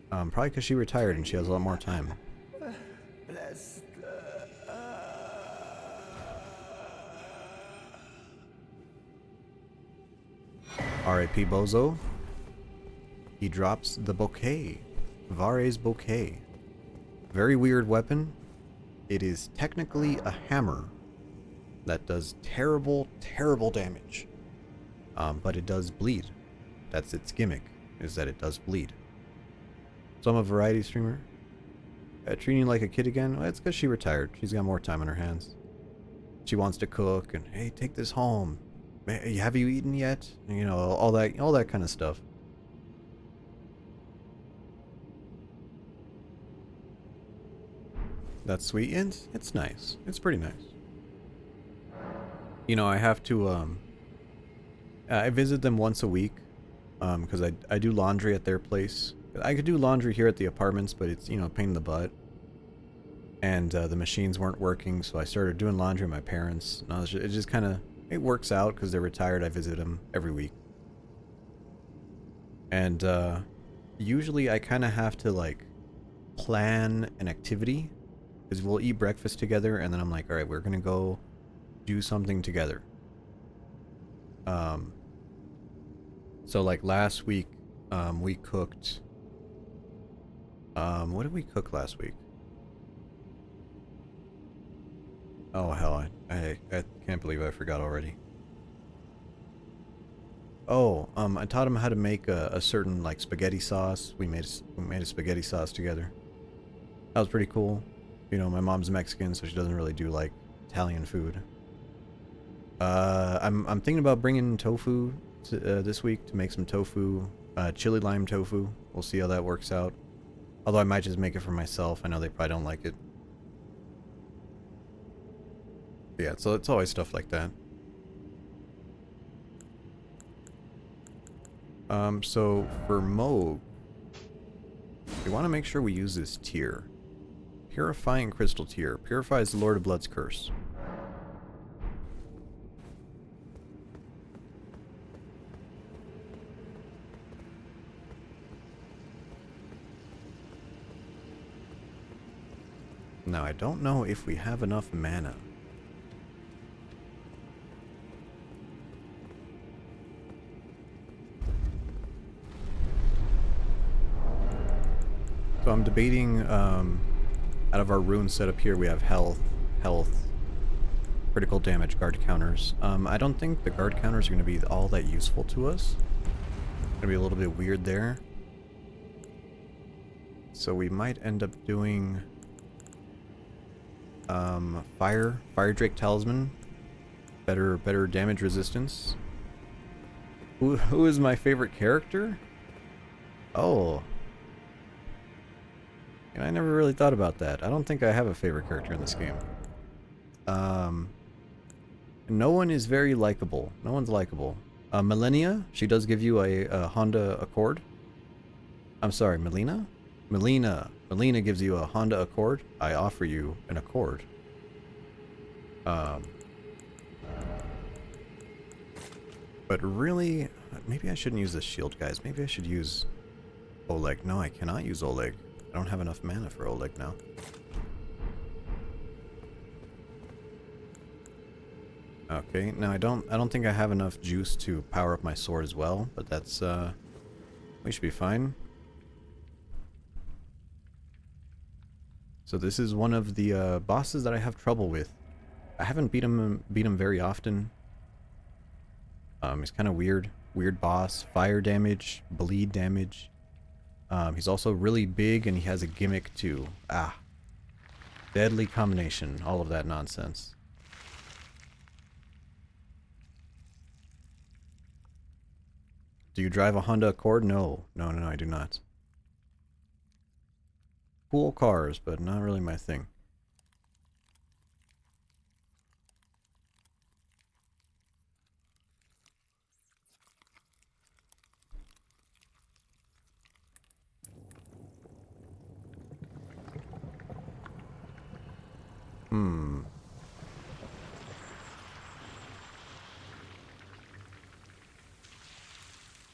Probably because she retired and she has a lot more time. bless R.I.P. Bozo. He drops the bouquet. Vare's bouquet. Very weird weapon. It is technically a hammer that does terrible, terrible damage. But it does bleed. That's its gimmick, is that it does bleed. So I'm a variety streamer. Treating you like a kid again? Well, it's because she retired. She's got more time on her hands. She wants to cook and, hey, take this home. Have you eaten yet? You know, all that kind of stuff. That's sweet, and it's nice. It's pretty nice. You know, I have to, I visit them once a week, because I do laundry at their place. I could do laundry here at the apartments, but it's, you know, a pain in the butt. and the machines weren't working, so I started doing laundry at my parents. And it just kind of, it works out because they're retired. I visit them every week. And usually I kind of have to like plan an activity, because we'll eat breakfast together and then I'm like, all right, we're gonna go do something together. So like last week we cooked, what did we cook last week? Oh hell, I can't believe I forgot already. Oh, I taught him how to make a certain like spaghetti sauce. We made a spaghetti sauce together. That was pretty cool. You know, my mom's Mexican, so she doesn't really do like Italian food. I'm thinking about bringing tofu to, this week to make some tofu, chili lime tofu. We'll see how that works out. Although I might just make it for myself. I know they probably don't like it. But yeah, so it's always stuff like that. So for Moog, we want to make sure we use this tier. Purifying Crystal tier. Purifies the Lord of Blood's curse. Now, I don't know if we have enough mana. So I'm debating, out of our rune setup here, we have health, critical damage, guard counters. I don't think the guard counters are going to be all that useful to us. Going to be a little bit weird there. So we might end up doing Fire Drake Talisman. Better damage resistance. Who is my favorite character? Oh. I never really thought about that. I don't think I have a favorite character in this game. No one is very likable. No one's likable. Millennia, she does give you a Honda Accord. I'm sorry, Melina? Melina gives you a Honda Accord. I offer you an Accord. But really, maybe I shouldn't use this shield, guys. Maybe I should use Oleg. No, I cannot use Oleg. I don't have enough mana for Oleg now. Okay, now I don't think I have enough juice to power up my sword as well, but that's we should be fine. So this is one of the bosses that I have trouble with. I haven't beat him very often. He's kind of weird boss. Fire damage, bleed damage. He's also really big and he has a gimmick too. Deadly combination, all of that nonsense. Do you drive a Honda Accord? No, I do not. Cool cars, but not really my thing.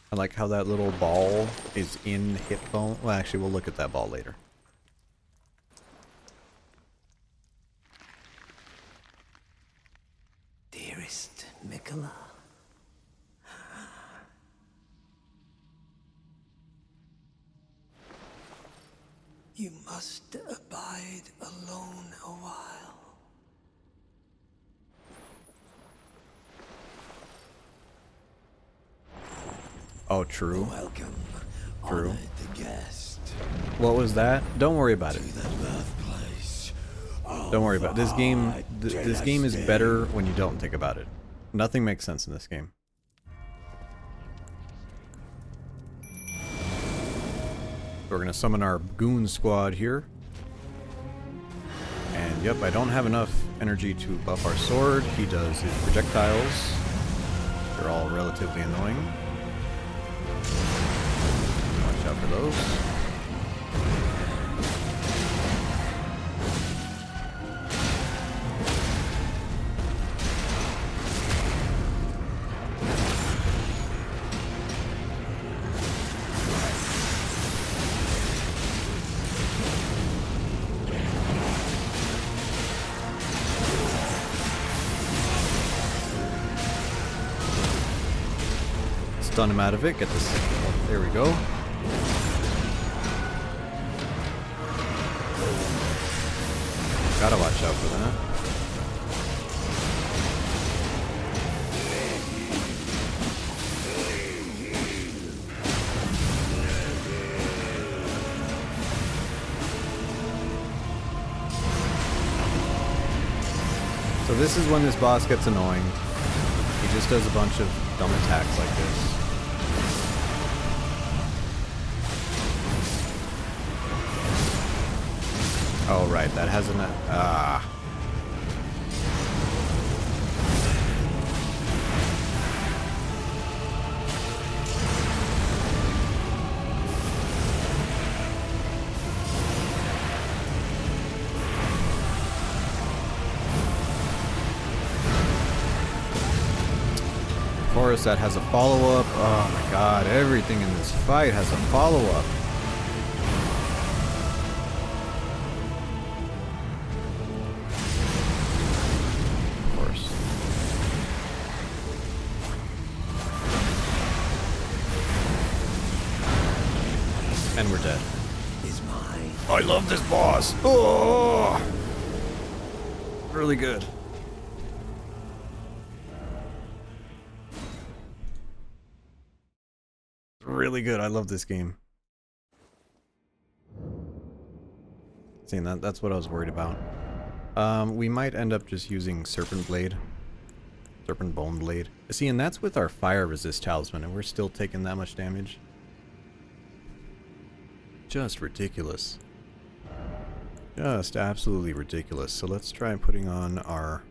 I like how that little ball is in hit bone. Well, actually, we'll look at that ball later. Dearest Mikola, you must abide alone a while. Oh, true. Welcome, True. honored the guest. What was that? Don't worry about it. To the birthplace of Don't worry about it. This game, our this game is dynasty. better when you don't think about it. Nothing makes sense in this game. We're gonna summon our goon squad here. And yep, I don't have enough energy to buff our sword. He does his projectiles. They're all relatively annoying. Watch out for those. stun him out of it. Get this. Oh, there we go. Gotta watch out for that. So this is when this boss gets annoying. He just does a bunch of dumb attacks like this. Oh right, that has an Of course, that has a follow-up. Oh my god, everything in this fight has a follow-up. Of course. And we're dead. Is mine. I love this boss. Oh, really good. Really good. I love this game. See, that's what I was worried about. We might end up just using Serpent Bone Blade. See, and that's with our fire resist talisman, and we're still taking that much damage. Just ridiculous. Just absolutely ridiculous. So let's try putting on our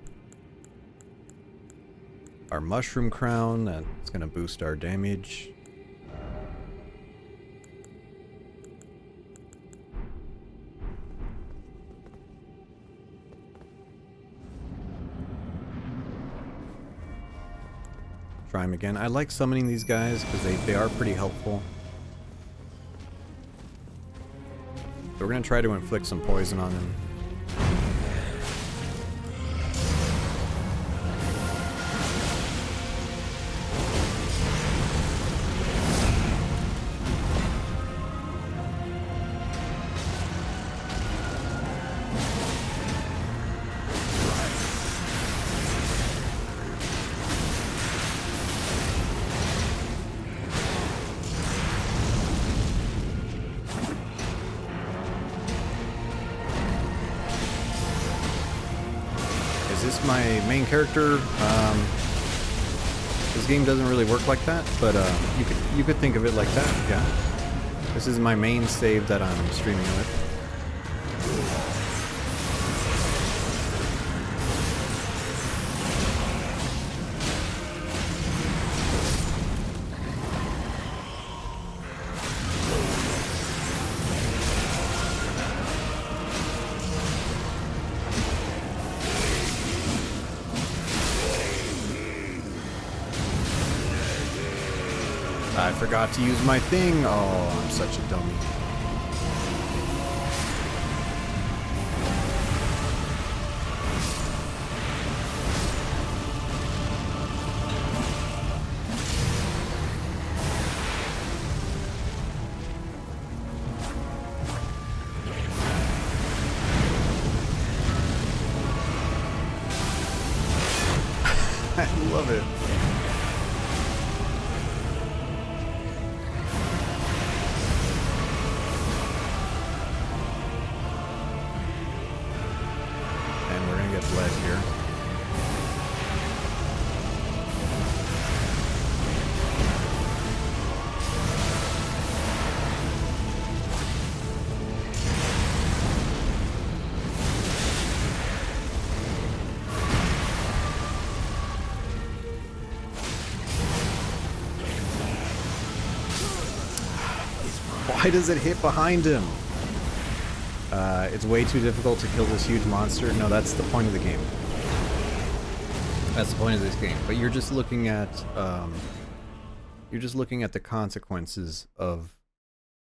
mushroom crown. That's gonna boost our damage. Try him again. I like summoning these guys because they are pretty helpful. So we're going to try to inflict some poison on him. Is this my main character? This game doesn't really work like that, but you could think of it like that, yeah. This is my main save that I'm streaming with. I forgot to use my thing. Oh, I'm such a dummy. I love it. Bled here. Why does it hit behind him? It's way too difficult to kill this huge monster. No, that's the point of the game. That's the point of this game. But you're just looking at the consequences of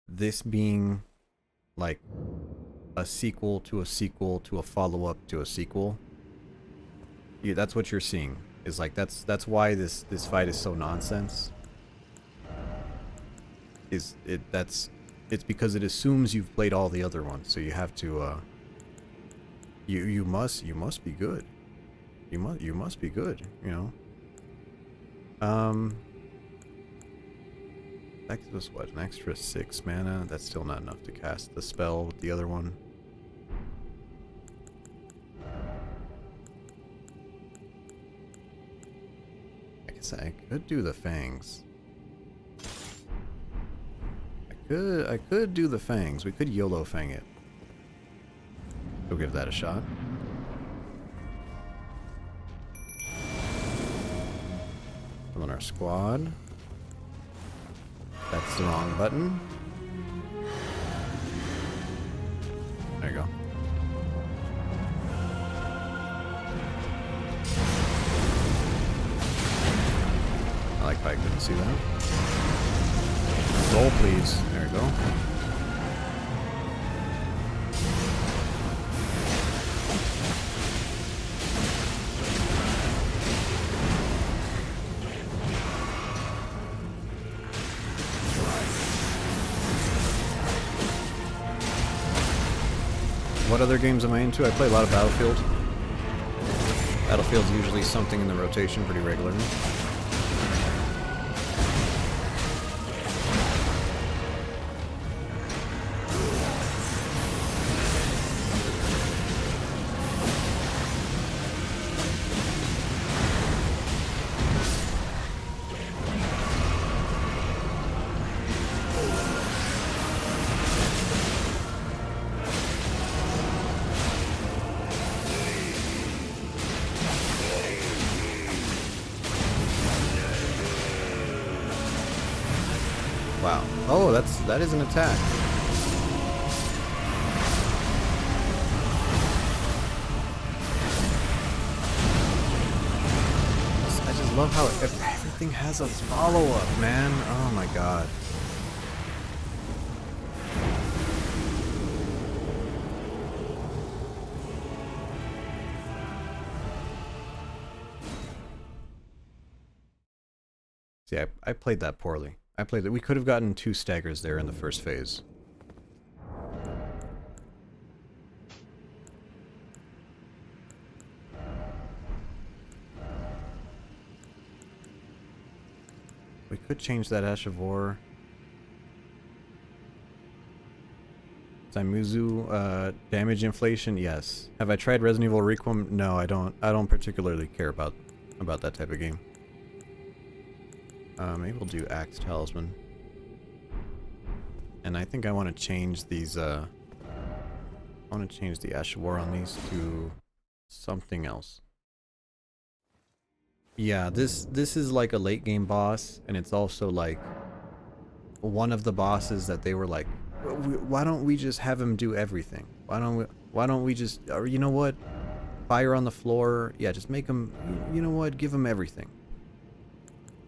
this being like a sequel to a sequel to a follow-up to a sequel. Yeah, that's what you're seeing. Is like that's why this fight is so nonsense. is it that's it's because it assumes you've played all the other ones, so you have to you must be good. You must be good, you know. That gives us what, an extra 6 mana? That's still not enough to cast the spell with the other one. I guess I could do the fangs. I could do the fangs. We could YOLO fang it. We'll give that a shot. On our squad. That's the wrong button. There you go. I like how I couldn't see that. Roll, please. There you go. What other games am I into? I play a lot of Battlefield. Battlefield's usually something in the rotation pretty regularly. Wow. Oh, that is an attack. I just love how everything has a follow-up, man. Oh my god. See, I played that poorly. I played that. We could have gotten 2 staggers there in the first phase. We could change that Ash of War. Zaimuzu, damage inflation, yes. Have I tried Resident Evil Requiem? No, I don't. I don't particularly care about that type of game. Maybe we'll do Axe Talisman. And I think I want to change these, I want to change the Ash of War on these to something else. Yeah, this is like a late game boss, and it's also like one of the bosses that they were like, why don't we just have him do everything? Why don't we just, or you know what? Fire on the floor. Yeah, just make him, you know what? Give him everything.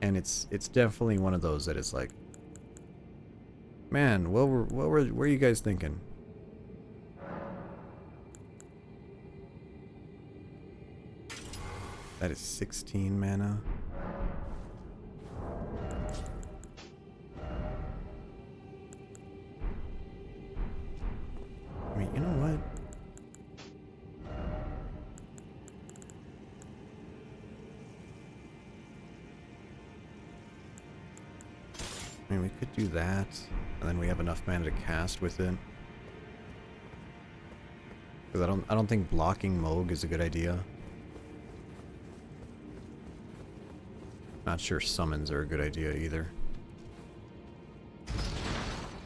And it's definitely one of those that is like, man, what were you guys thinking? That is 16 mana. I mean, you know what? I mean, we could do that, and then we have enough mana to cast with it. Because I don't think blocking Moog is a good idea. Not sure summons are a good idea either.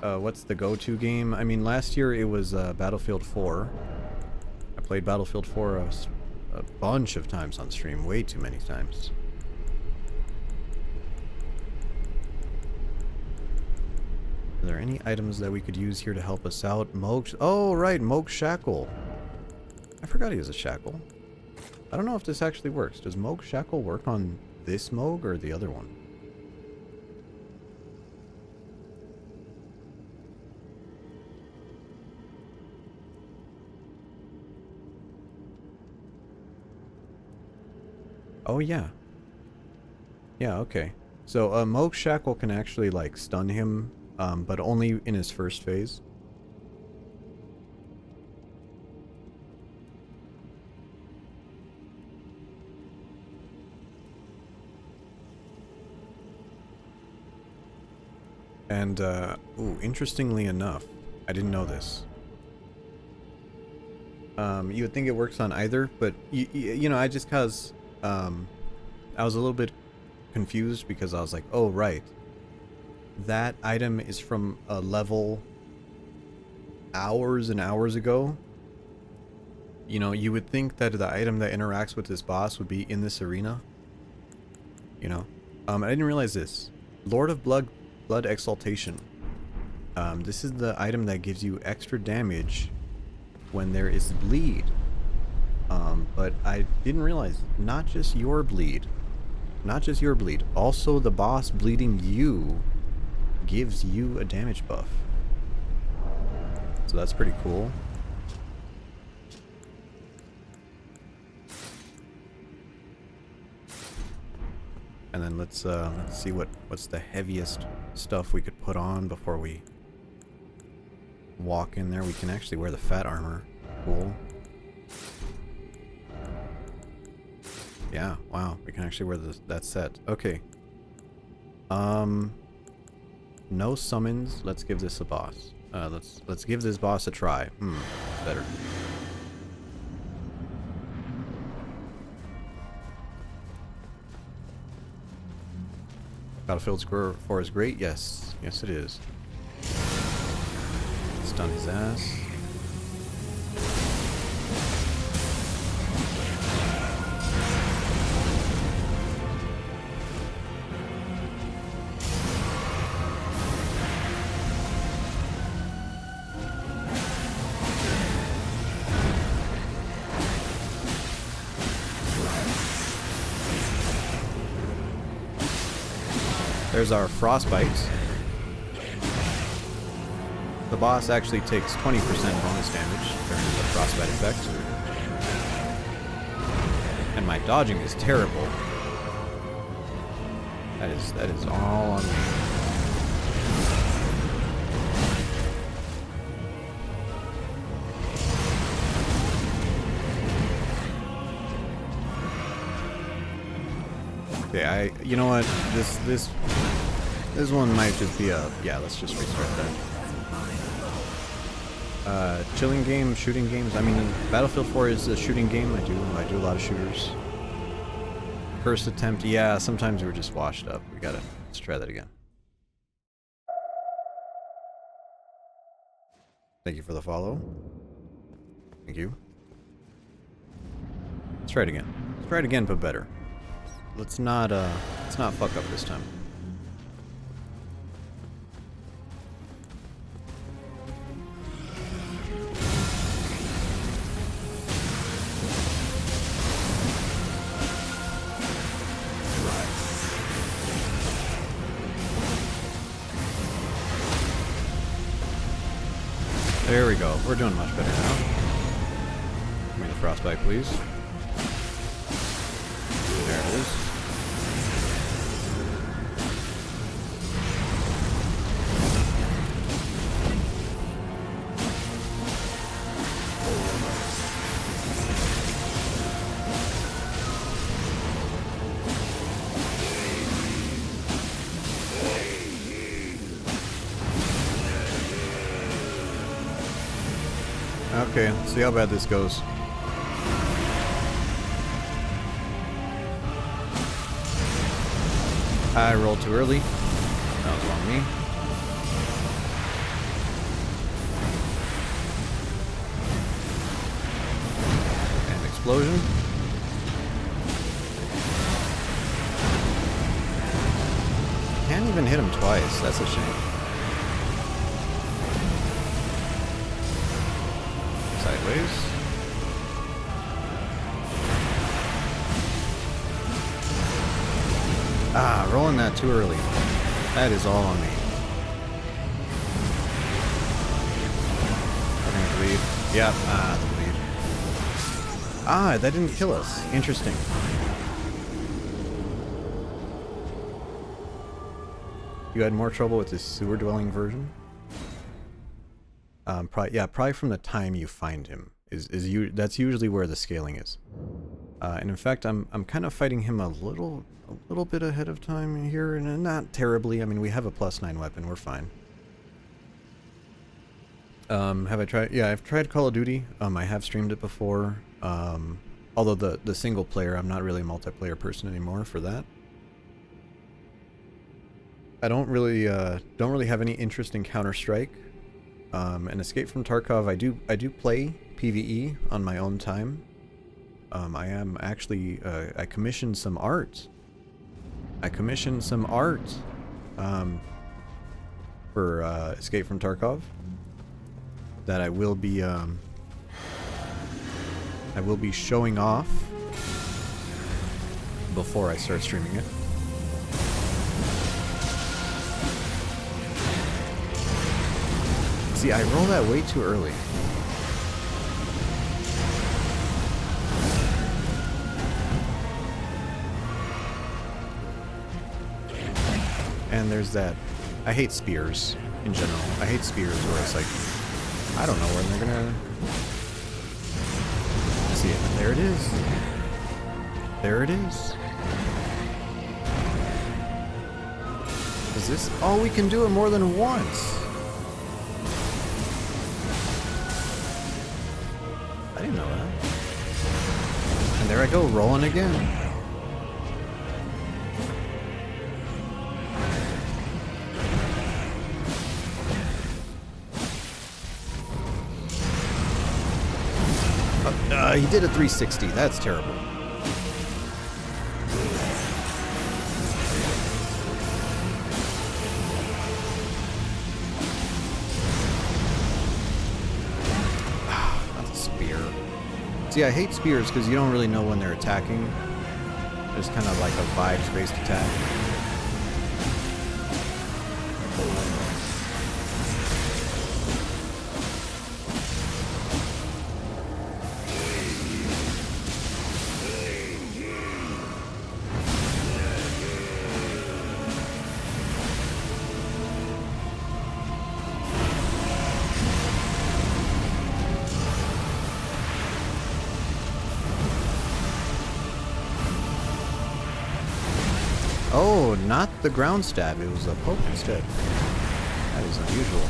What's the go-to game? I mean, last year it was Battlefield 4. I played Battlefield 4 a bunch of times on stream, way too many times. Are there any items that we could use here to help us out? Moog. Oh, right, Moog Shackle. I forgot he has a shackle. I don't know if this actually works. Does Moog Shackle work on this Moog or the other one? Oh, yeah. Yeah, okay. So, Moog Shackle can actually, like, stun him but only in his first phase. And, interestingly enough, I didn't know this. You would think it works on either, but, you know, I just cause, I was a little bit confused because I was like, oh, right. That item is from a level hours and hours ago. You know, you would think that the item that interacts with this boss would be in this arena. You know? I didn't realize this. Lord of Blood Exaltation. This is the item that gives you extra damage when there is bleed. But I didn't realize, not just your bleed. Not just your bleed. Also the boss bleeding you gives you a damage buff. So that's pretty cool. And then let's see what's the heaviest stuff we could put on before we walk in there. We can actually wear the fat armor. Cool. Yeah, wow. We can actually wear that set. Okay. No summons. Let's give this a boss. Let's give this boss a try. Better. Battlefield Square 4 is great. Yes, yes it is. Stun his ass. There's our frostbite. The boss actually takes 20% bonus damage during the frostbite effect. And my dodging is terrible. That is all on me. Okay, you know what? This one might just be a, yeah, let's just restart that. Chilling game, shooting games. I mean, Battlefield 4 is a shooting game. I do a lot of shooters. First attempt, yeah, sometimes we're just washed up. Let's try that again. Thank you for the follow. Thank you. Let's try it again. Let's try it again, but better. Let's not fuck up this time. There we go. We're doing much better now. Give me the frostbite, please. There it is. Okay, let's see how bad this goes. I rolled too early. That was on me. And explosion. Can't even hit him twice. That's a shame. Sideways. Ah, rolling that too early. That is all on me. I'm gonna bleed. Yep, the bleed. Ah, that didn't kill us. Interesting. You had more trouble with the sewer dwelling version? Probably from the time you find him that's usually where the scaling is. And in fact, I'm kind of fighting him a little bit ahead of time here, and not terribly. I mean, we have a +9 weapon, we're fine. Have I tried? Yeah, I've tried Call of Duty. I have streamed it before. Although the single player, I'm not really a multiplayer person anymore for that. I don't really have any interest in Counter-Strike. And Escape from Tarkov, I do play PvE on my own time. I am actually I commissioned some art. For Escape from Tarkov that I will be showing off before I start streaming it. See, I roll that way too early. And there's that. I hate spears in general. I hate spears where it's like, I don't know when they're gonna... See it. There it is. There it is. Is this... Oh, we can do it more than once. I didn't know that. And there I go, rolling again. He did a 360. That's terrible. That's a spear. See, I hate spears because you don't really know when they're attacking. It's kind of like a vibes-based attack. Oh, not the ground stab, it was a poke instead. That is unusual.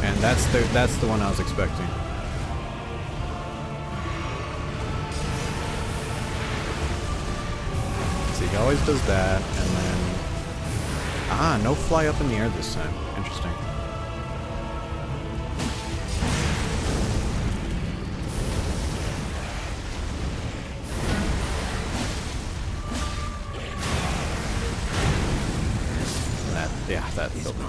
And that's the one I was expecting. See, he always does that, and then... Ah, no fly up in the air this time. Interesting. That killed me.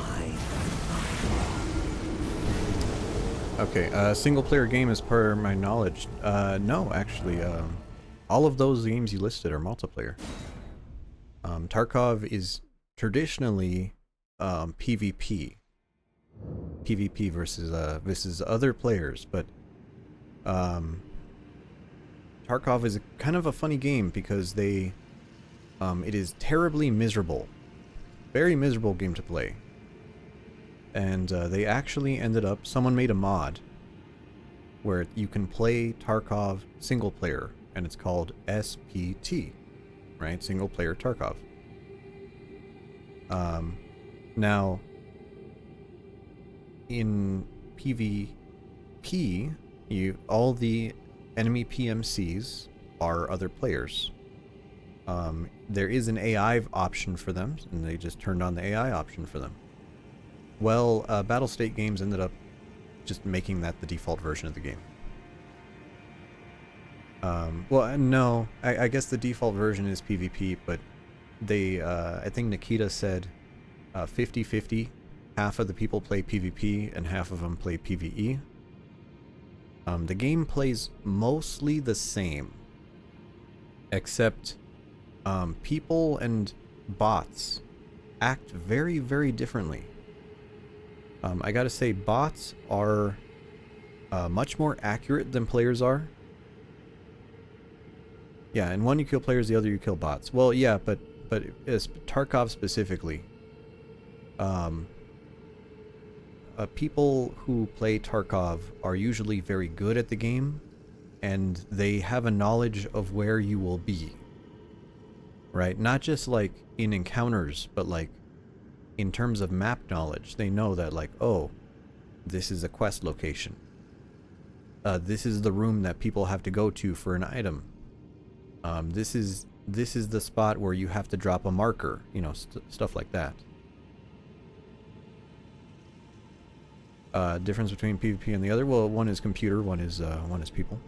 Okay, single player game as per my knowledge. No, actually, all of those games you listed are multiplayer. Tarkov is traditionally PvP versus other players, but Tarkov is kind of a funny game because it is terribly miserable, very miserable game to play, and they actually ended up, someone made a mod where you can play Tarkov single player, and it's called SPT, right? Single player Tarkov. Now, in PvP, all the enemy PMCs are other players. There is an AI option for them, and they just turned on the AI option for them. Well, Battlestate Games ended up just making that the default version of the game. Well, no, I guess the default version is PvP, but they, I think Nikita said 50-50. Half of the people play PvP and half of them play PvE. The game plays mostly the same, except people and bots act very, very differently. I gotta say, bots are much more accurate than players are. Yeah, in one you kill players, the other you kill bots. Well, yeah, but as Tarkov specifically, people who play Tarkov are usually very good at the game, and they have a knowledge of where you will be. Right? Not just like in encounters, but like in terms of map knowledge. They know that like, oh, this is a quest location. This is the room that people have to go to for an item. This is the spot where you have to drop a marker, you know, stuff like that. Difference between PvP and the other? Well, one is computer, one is people.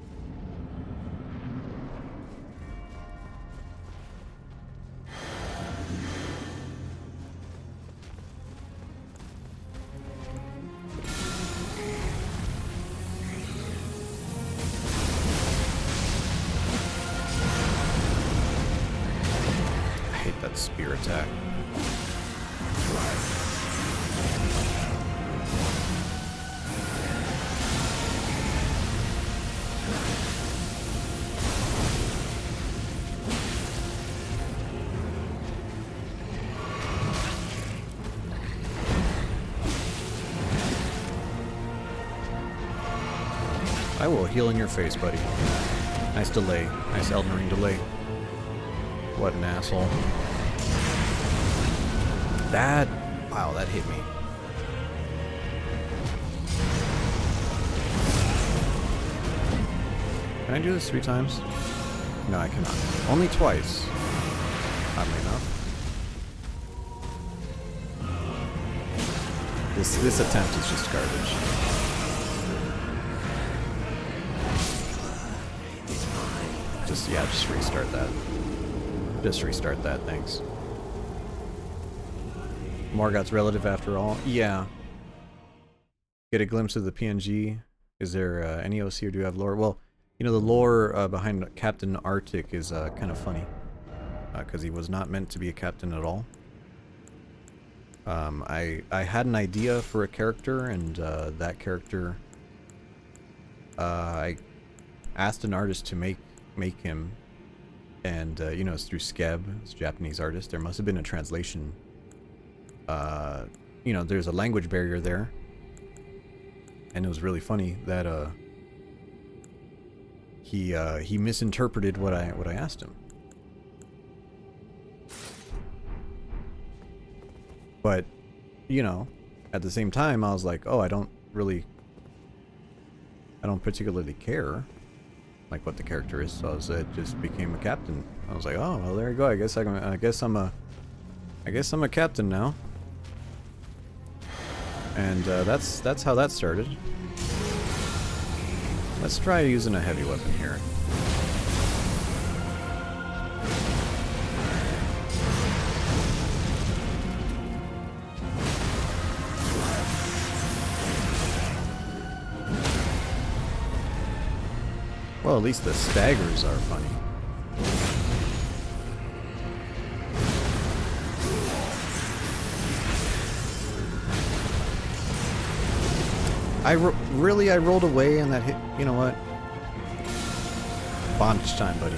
I hate that spear attack. I will heal in your face, buddy. Nice delay. Nice Elden Ring delay. What an asshole. That... Wow, that hit me. Can I do this 3 times? No, I cannot. Only twice. Oddly enough. This attempt is just garbage. Just restart that. Just restart that, thanks. Morgoth's relative after all? Yeah. Get a glimpse of the PNG. Is there any OC or do you have lore? Well, you know, the lore behind Captain Arctic is kind of funny. Because he was not meant to be a captain at all. I had an idea for a character, and that character... I asked an artist to make him, and you know, it's through Skeb, it's a Japanese artist. There must have been a translation. You know, there's a language barrier there, and it was really funny that he misinterpreted what I asked him. But you know, at the same time, I was like, oh, I don't particularly care like what the character is, so it just became a captain. I was like, oh, well, there you go. I guess I'm a captain now. And that's how that started. Let's try using a heavy weapon here. Well, at least the staggers are funny. I rolled away and that hit. You know what? Bondage time, buddy.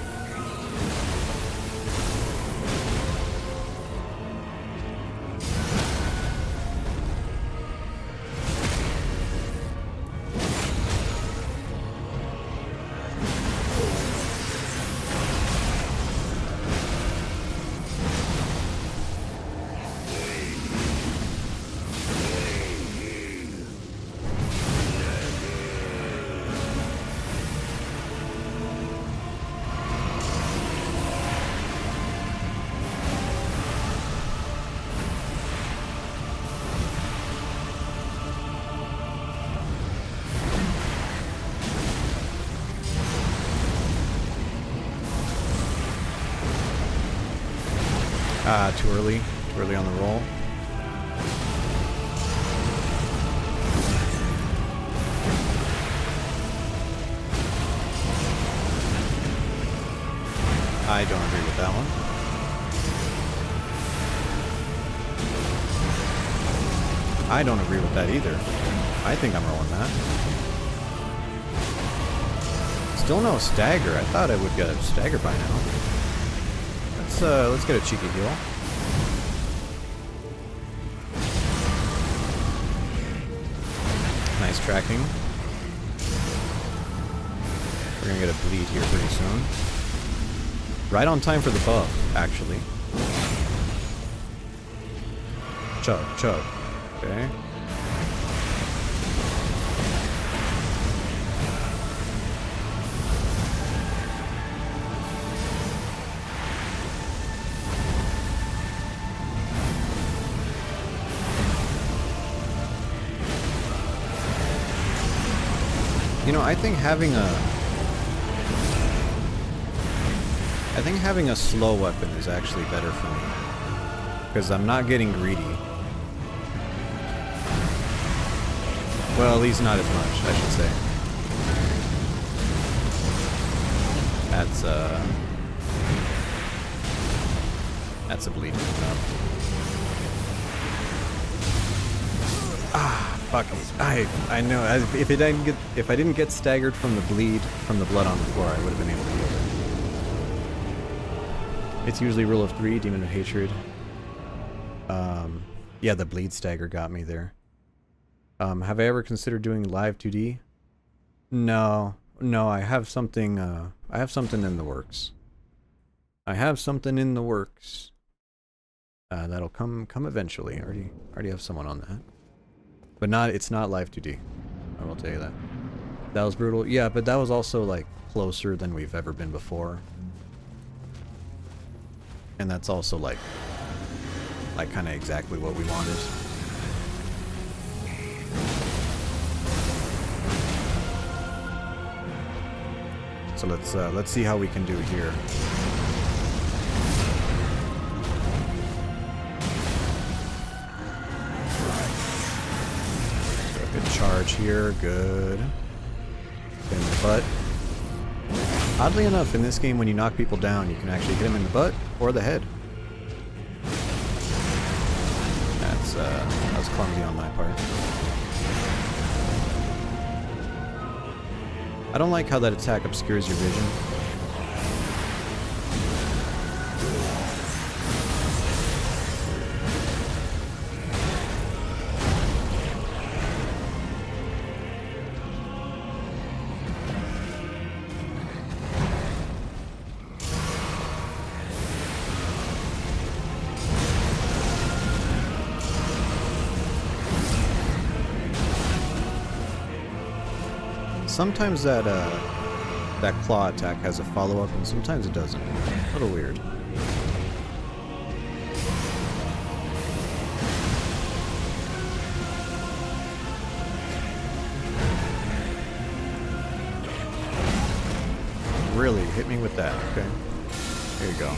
Too early. Too early on the roll. I don't agree with that one. I don't agree with that either. I think I'm rolling that. Still no stagger. I thought I would get a stagger by now. Let's get a cheeky heal. Nice tracking. We're gonna get a bleed here pretty soon. Right on time for the buff, actually. Chug, chug. Okay. You know, I think having a slow weapon is actually better for me, because I'm not getting greedy. Well, at least not as much, I should say. That's a bleed. Fuck. I know. If I didn't get staggered from the bleed from the blood on the floor, I would have been able to heal it. It's usually rule of 3, Demon of Hatred. Yeah, the bleed stagger got me there. Have I ever considered doing live 2D? No, I have something in the works. That'll come eventually. I already have someone on that. But it's not live 2D. I will tell you that. That was brutal. Yeah, but that was also like closer than we've ever been before. And that's also like kind of exactly what we wanted. So let's see how we can do here. So a good charge here, good. In the butt. Oddly enough, in this game, when you knock people down, you can actually hit them in the butt or the head. That was clumsy on my part. I don't like how that attack obscures your vision. Sometimes that claw attack has a follow-up, and sometimes it doesn't. A little weird. Really? Hit me with that. Okay. Here you go.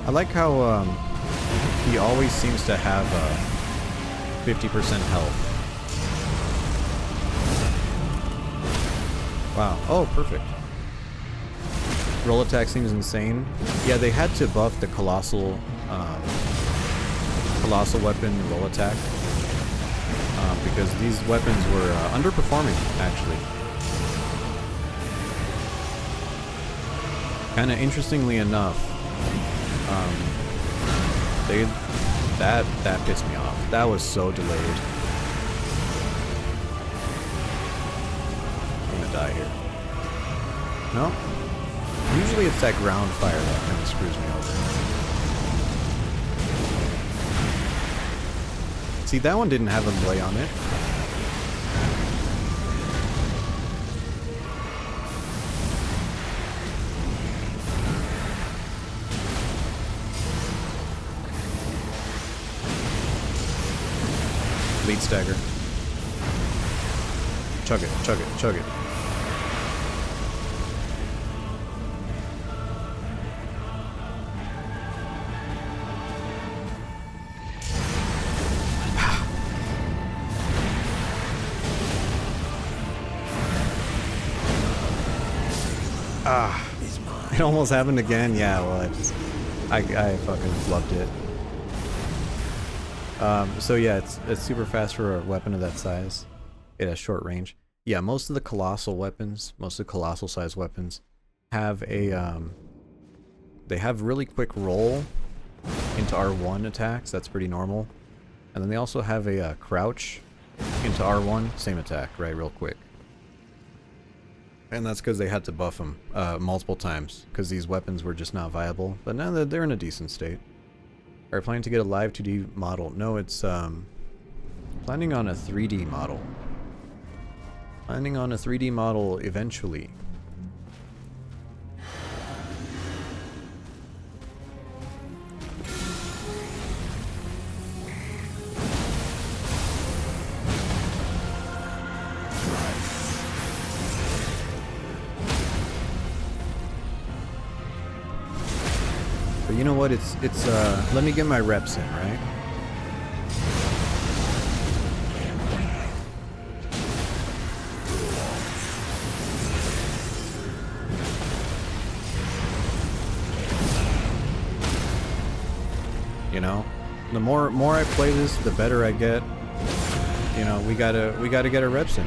I like how he always seems to have 50% health. Wow. Oh, perfect. Roll attack seems insane. Yeah, they had to buff the colossal weapon roll attack because these weapons were underperforming, actually. Kind of interestingly enough. That pissed me off. That was so delayed. I'm gonna die here. No? Usually it's that ground fire that kind of screws me over. See, that one didn't have a melee on it. Lead stagger. Chug it, chug it, chug it. is mine. It almost happened again. Yeah, well, I fucking flubbed it. So yeah, it's super fast for a weapon of that size. It has short range. Yeah, most of the colossal weapons, most of the colossal size weapons, have a they have really quick roll into R1 attacks. That's pretty normal. And then they also have a crouch into R1, same attack, right? Real quick. And that's because they had to buff them multiple times because these weapons were just not viable. But now that they're in a decent state. Are you planning to get a live 2D model? No, it's planning on a 3D model. Planning on a 3D model eventually. But you know what? It's let me get my reps in, right? You know, the more I play this, the better I get. You know, we gotta get our reps in.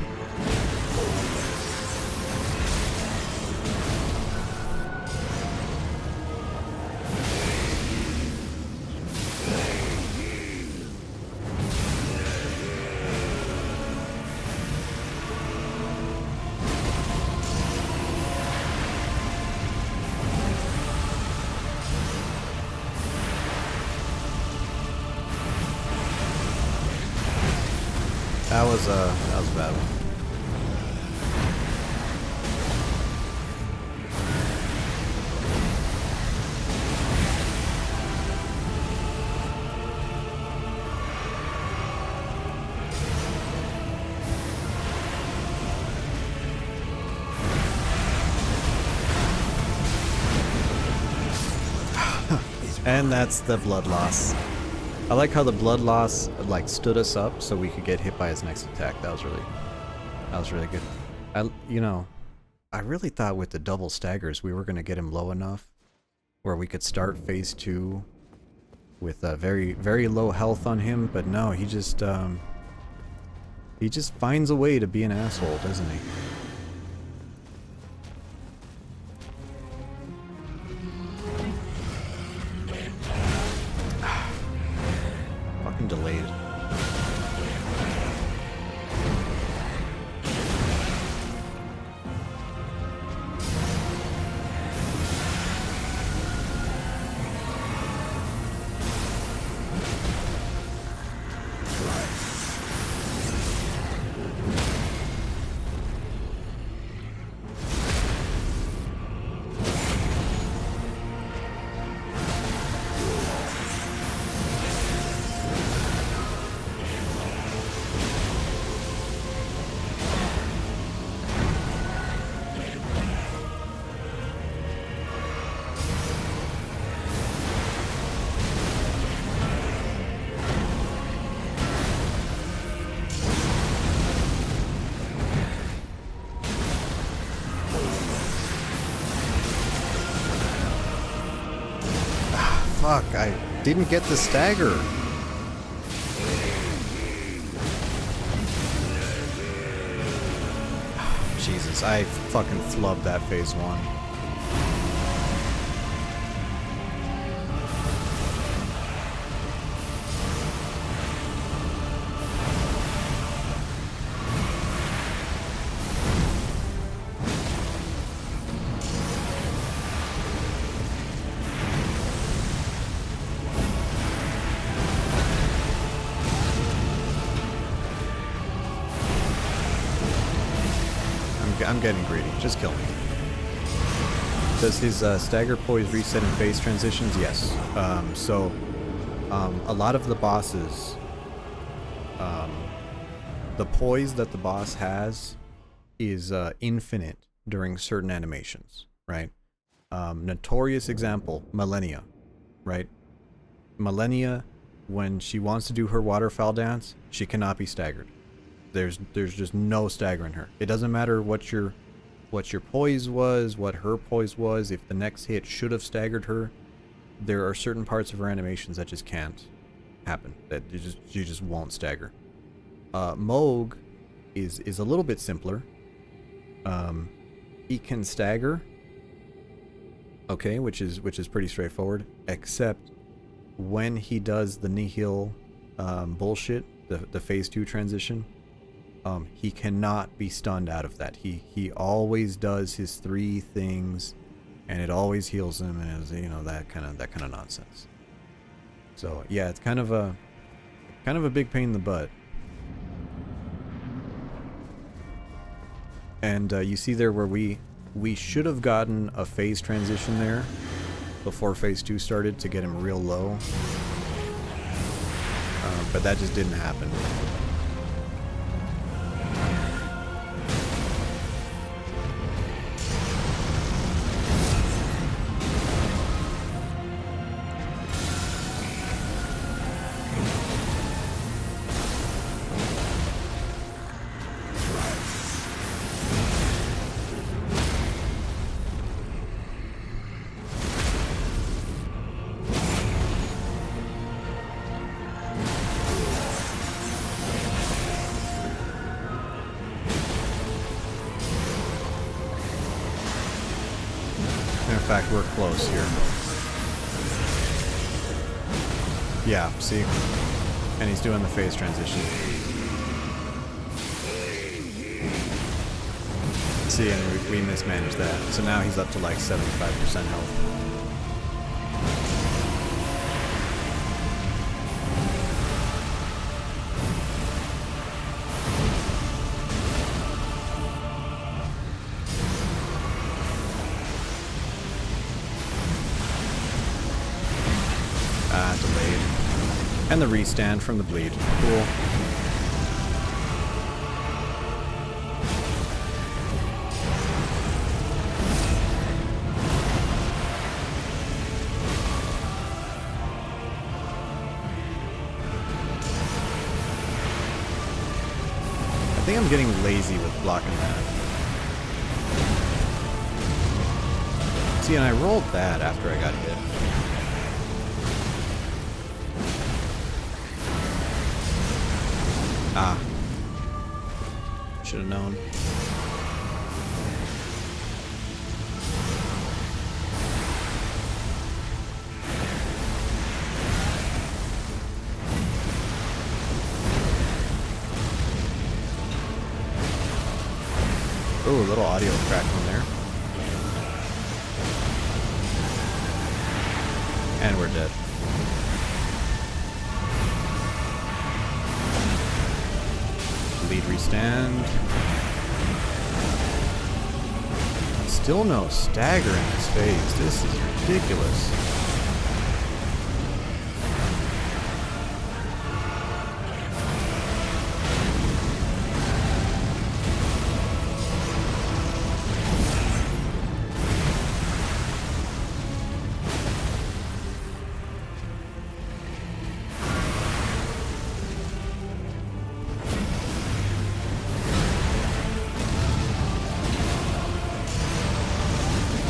That was a bad one. And that's the blood loss. I like how the blood loss like stood us up so we could get hit by his next attack. That was really good. I really thought with the double staggers we were gonna get him low enough where we could start phase 2 with very low health on him, but no, he just finds a way to be an asshole, doesn't he? Delayed. Fuck, I didn't get the stagger. Jesus, I fucking flubbed that phase 1. I'm getting greedy. Just kill me. Does his stagger poise reset in phase transitions? Yes. A lot of the bosses, the poise that the boss has is infinite during certain animations, right? Notorious example, Millennia, right? Millennia, when she wants to do her waterfowl dance, she cannot be staggered. There's just no stagger in her. It doesn't matter what your what your poise was, what her poise was, if the next hit should have staggered her. There are certain parts of her animations that just can't happen. That you just won't stagger. Moog is a little bit simpler. He can stagger. Okay, which is pretty straightforward. Except when he does the nihil bullshit, the phase 2 transition, he cannot be stunned out of that. He always does his 3 things, and it always heals him, and is, you know, that kind of nonsense. So yeah, it's kind of a big pain in the butt. And you see there where we should have gotten a phase transition there before phase 2 started to get him real low, but that just didn't happen. In fact, we're close here. Yeah, see? And he's doing the phase transition. See, and we mismanaged that. So now he's up to like 75% health. Delayed. And the restand from the bleed. Cool. I think I'm getting lazy with blocking that. See, and I rolled that after I got hit. Ah. Should have known. Ooh, a little audio crack on there. And we're dead. Lead restand. Still no stagger in this phase. This is ridiculous.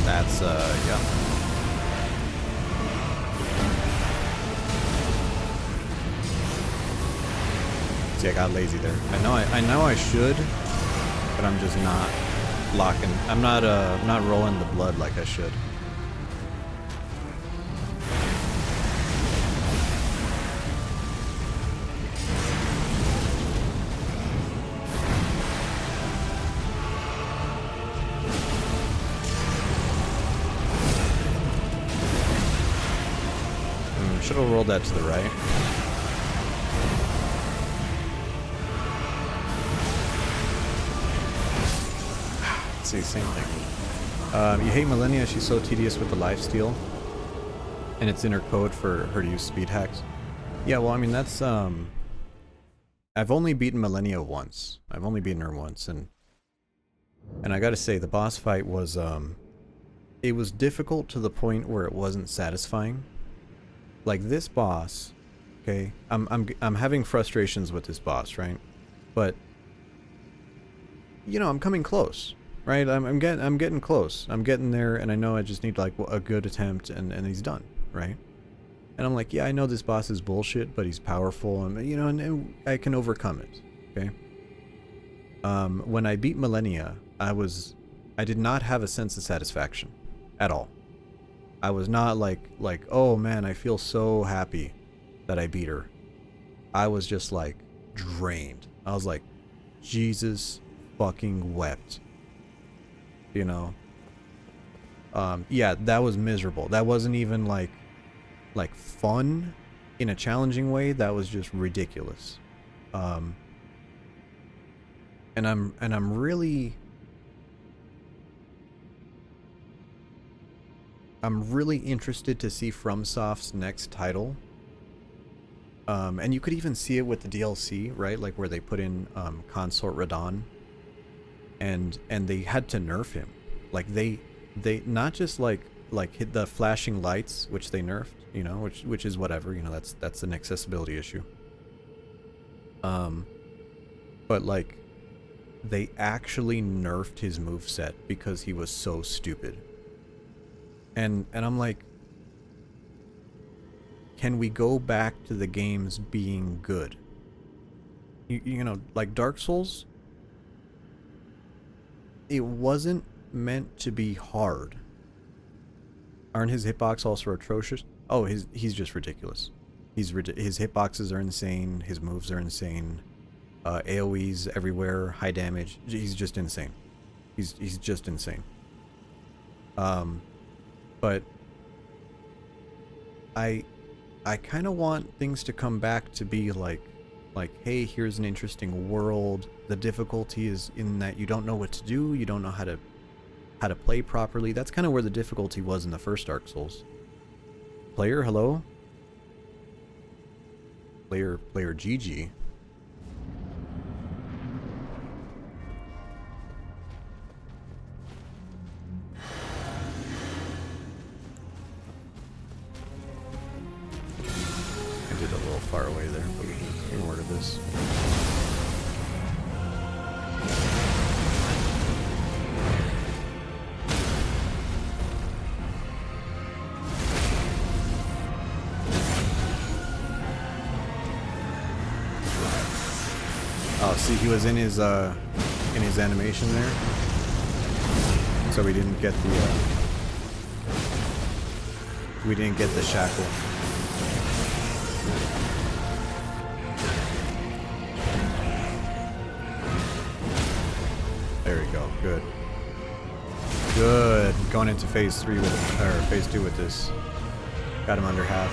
That's, yeah. See, I got lazy there. I know I should, but I'm just not locking. I'm not rolling the blood like I should. Should have rolled that to the right. See, same thing. You hate Millennia, she's so tedious with the lifesteal. And it's in her code for her to use speed hacks. Yeah, well, I mean, that's, I've only beaten Millennia once. I've only beaten her once, and I gotta say, the boss fight was, it was difficult to the point where it wasn't satisfying. Like this boss, okay, I'm having frustrations with this boss, right? But you know, I'm coming close. right? I'm getting close. I'm getting there, and I know I just need like a good attempt, and he's done, right? And I'm like, yeah, I know this boss is bullshit, but he's powerful, and you know, and I can overcome it. Okay. When I beat Millennia, I did not have a sense of satisfaction at all. I was not like, oh man, I feel so happy that I beat her. I was just like drained. I was like, Jesus fucking wept. You know? Yeah, that was miserable. That wasn't even like fun in a challenging way. That was just ridiculous. And I'm really interested to see FromSoft's next title. And you could even see it with the DLC, right? Like where they put in Consort Radon, and they had to nerf him. Like they not just like hit the flashing lights, which they nerfed, you know, which is whatever, you know, that's an accessibility issue. But like they actually nerfed his moveset because he was so stupid. And I'm like, can we go back to the games being good? You know, like Dark Souls, it wasn't meant to be hard. Aren't his hitbox also atrocious? Oh, he's just ridiculous. His hitboxes are insane. His moves are insane. AoEs everywhere, high damage. He's just insane. He's just insane. But I kind of want things to come back to be like, hey, here's an interesting world. The difficulty is in that you don't know what to do. You don't know how to play properly. That's kind of where the difficulty was in the first Dark Souls. Player, hello? Player GG. I did a little far away there, but we can ignore this. Oh, see, he was in his animation there, so we didn't get the shackle. There we go. Good. Good. Going into phase 3 with or phase 2 with this. Got him under half.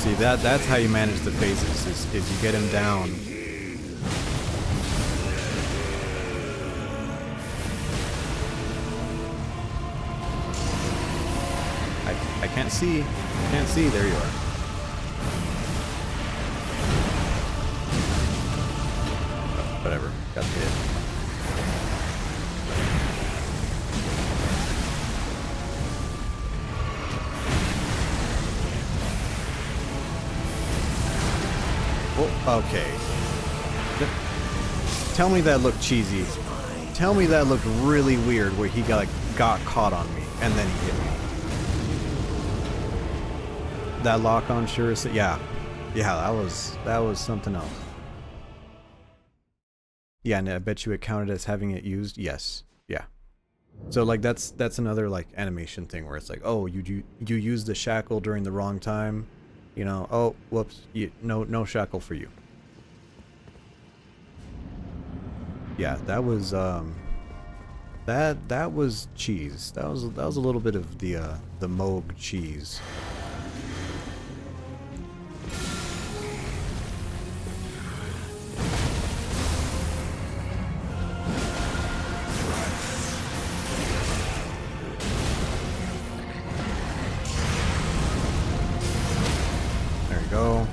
See, that's how you manage the phases, is you get him down. I can't see. Can't see. There you are. Whatever. Got the hit. Oh, okay. Tell me that looked cheesy. Tell me that looked really weird where he got caught on me and then he hit me. That lock on sure is, yeah, that was something else. Yeah, and I bet you it counted as having it used. Yes, yeah. So like that's another like animation thing where it's like, oh, you use the shackle during the wrong time, you know. Oh, whoops, no shackle for you. Yeah, that was that was cheese. That was a little bit of the Moog cheese. There you go.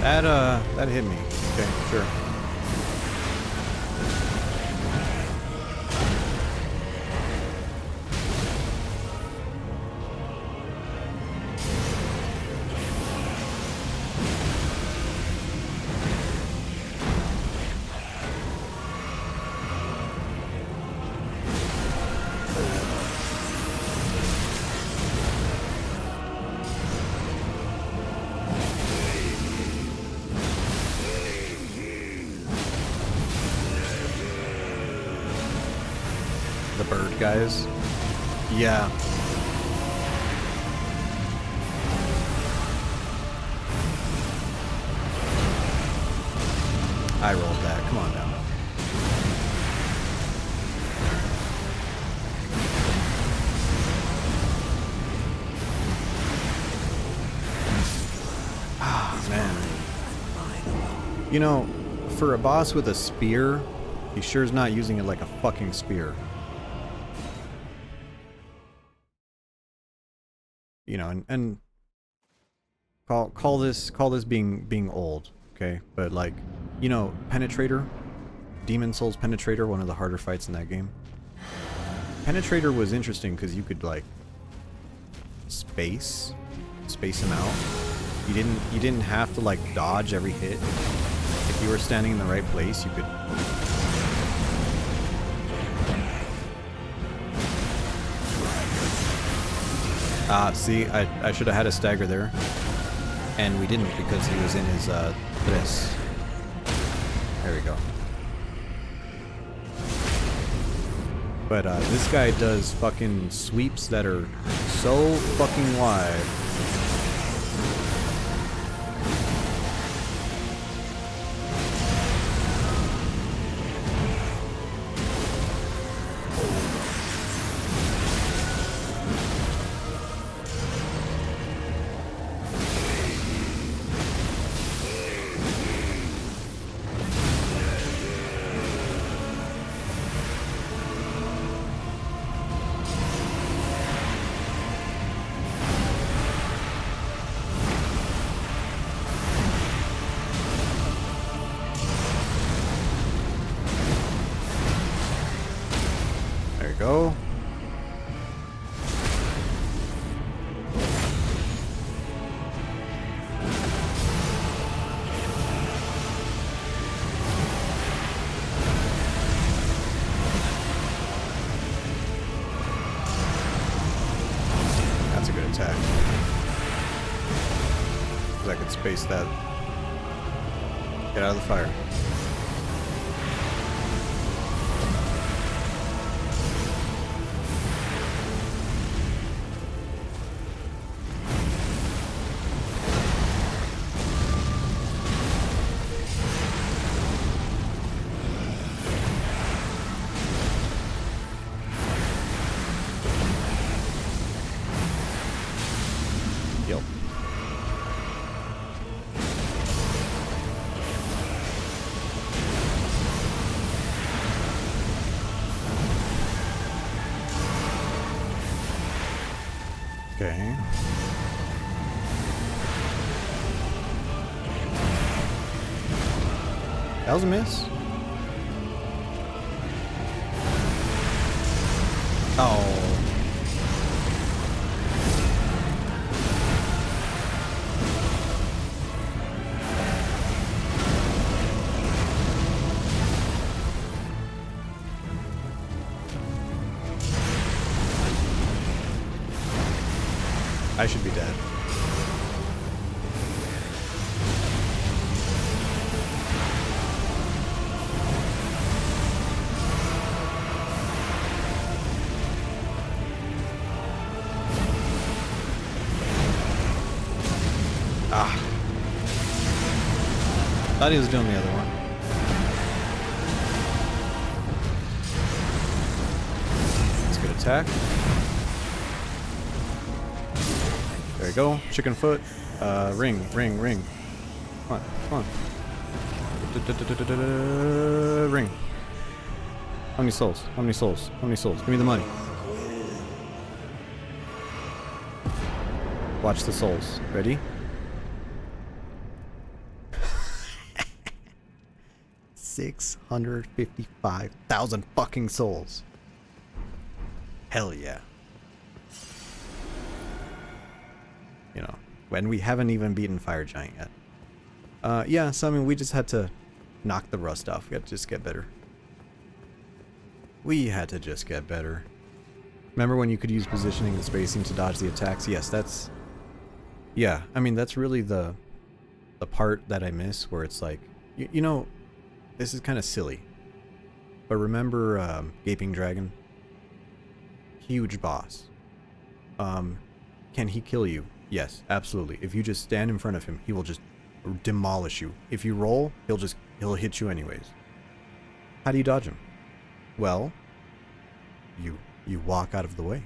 That hit me. Okay, sure. The bird guys. Yeah. I rolled that. Come on now. Ah, man. You know, for a boss with a spear, he sure is not using it like a fucking spear. You know, and call this being old, okay? But like, you know, Penetrator, Demon Souls Penetrator, one of the harder fights in that game. Penetrator was interesting because you could like space him out. You didn't have to like dodge every hit. If you were standing in the right place, you could. See, I should have had a stagger there. And we didn't because he was in his, tres. There we go. But, this guy does fucking sweeps that are so fucking wide. Go. That's a good attack. 'Cause I could space that. Get out of the fire. Yo. Okay. That was a miss. Oh. I should be dead. Ah. Thought he was doing the other one. That's a good attack. There we go. Chicken foot. Ring. Come on. Ring. How many souls? Give me the money. Watch the souls. Ready? 655,000 fucking souls. Hell yeah. You know, when we haven't even beaten Fire Giant yet. Yeah, so I mean, we just had to knock the rust off. We had to just get better. We had to just get better. Remember when you could use positioning and spacing to dodge the attacks? Yes, that's... Yeah, I mean, that's really the part that I miss, where it's like, you know, this is kind of silly. But remember Gaping Dragon? Huge boss. Can he kill you? Yes, absolutely. If you just stand in front of him, he will just demolish you. If you roll, he'll hit you anyways. How do you dodge him? Well, you walk out of the way.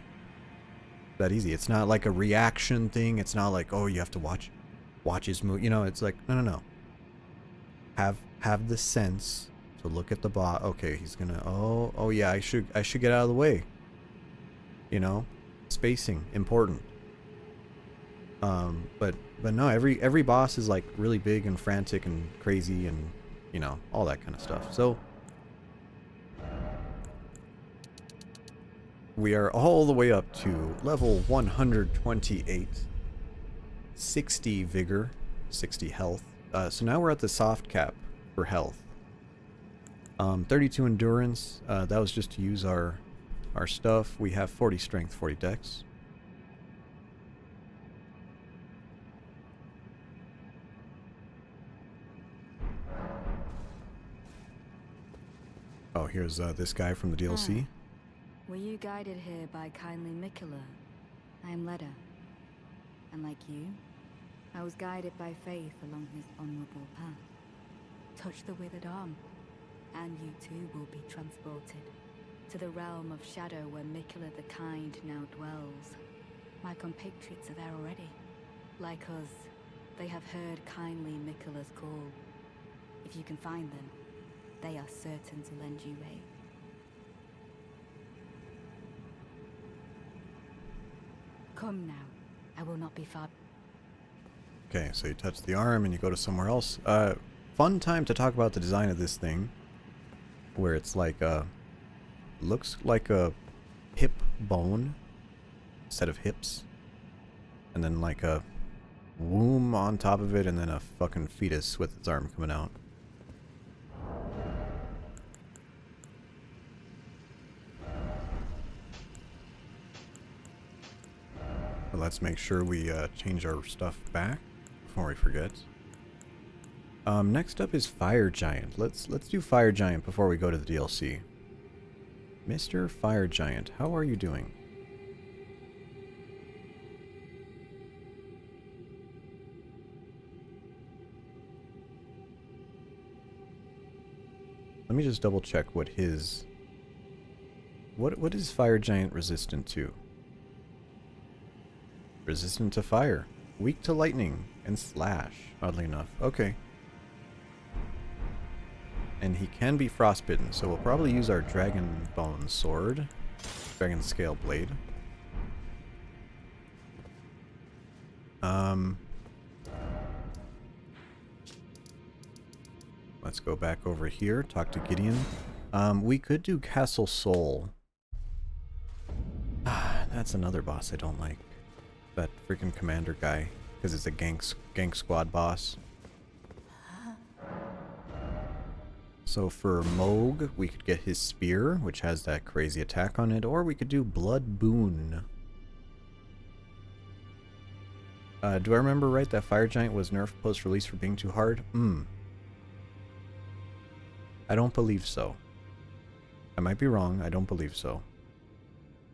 That easy. It's not like a reaction thing. It's not like, oh, you have to watch his move. You know, it's like, no. Have the sense to look at the bot. Okay, he's gonna. Oh yeah, I should get out of the way. You know, spacing important. But no, every boss is like really big and frantic and crazy and, you know, all that kind of stuff. So we are all the way up to level 128, 60 vigor, 60 health. So now we're at the soft cap for health. 32 endurance. That was just to use our stuff. We have 40 strength, 40 dex. Oh, here's this guy from the DLC. Were you guided here by kindly Miquella? I am Leda. And like you, I was guided by faith along his honorable path. Touch the withered arm, and you too will be transported to the realm of shadow where Miquella the Kind now dwells. My compatriots are there already. Like us, they have heard kindly Miquella's call. If you can find them, they are certain to lend you aid. Come now, I will not be far. Okay, so you touch the arm and you go to somewhere else. Fun time to talk about the design of this thing, where it's like looks like a hip bone, set of hips, and then like a womb on top of it, and then a fucking fetus with its arm coming out. But let's make sure we change our stuff back before we forget. Next up is Fire Giant. Let's do Fire Giant before we go to the DLC. Mr. Fire Giant, how are you doing? Let me just double check what his... What is Fire Giant resistant to? Resistant to fire. Weak to lightning and slash, oddly enough. Okay. And he can be frostbitten, so we'll probably use our Dragon Bone Sword. Dragon Scale Blade. Let's go back over here, talk to Gideon. We could do Castle Soul. That's another boss I don't like. That freaking commander guy, because it's a gank squad boss. So for Moog, we could get his spear, which has that crazy attack on it, or we could do Blood Boon. Do I remember right that Fire Giant was nerfed post-release for being too hard? I don't believe so. I might be wrong, I don't believe so.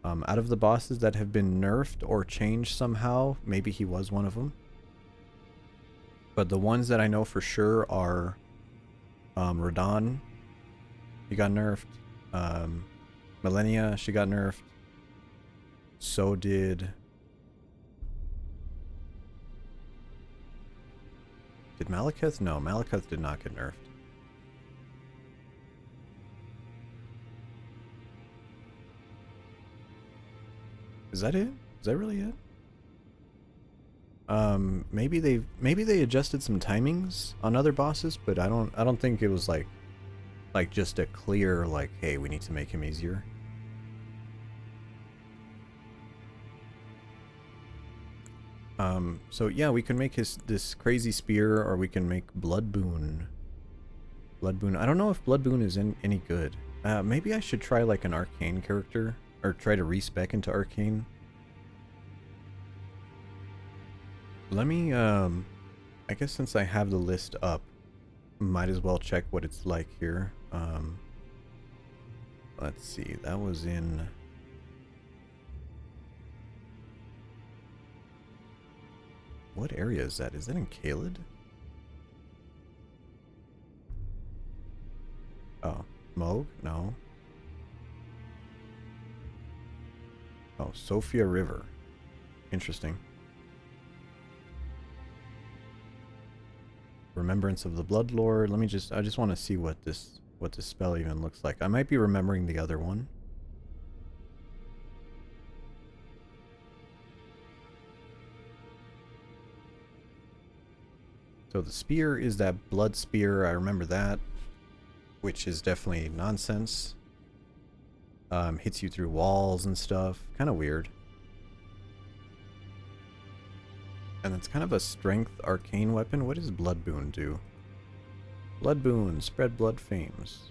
Out of the bosses that have been nerfed or changed somehow, maybe he was one of them. But the ones that I know for sure are Radon, he got nerfed. Millennia, she got nerfed. So did Malekith? No, Malekith did not get nerfed. Is that it? Is that really it? Maybe they adjusted some timings on other bosses, but I don't think it was like Like just a clear, like, hey, we need to make him easier. So yeah, we can make this crazy spear, or we can make Blood Boon. Blood Boon. I don't know if Blood Boon is any good. Maybe I should try like an arcane character, or try to respec into arcane. Let me, I guess since I have the list up, might as well check what it's like here. Let's see, that was in... What area is that? Is that in Caelid? Oh, Moog? No. Oh, Sophia River. Interesting. Remembrance of the Blood Lord. Let me just, I just want to see what this spell even looks like. I might be remembering the other one. So the spear is that blood spear, I remember that, which is definitely nonsense. Hits you through walls and stuff, kind of weird. And it's kind of a strength arcane weapon. What does Blood Boon do? Blood Boon, spread blood fames.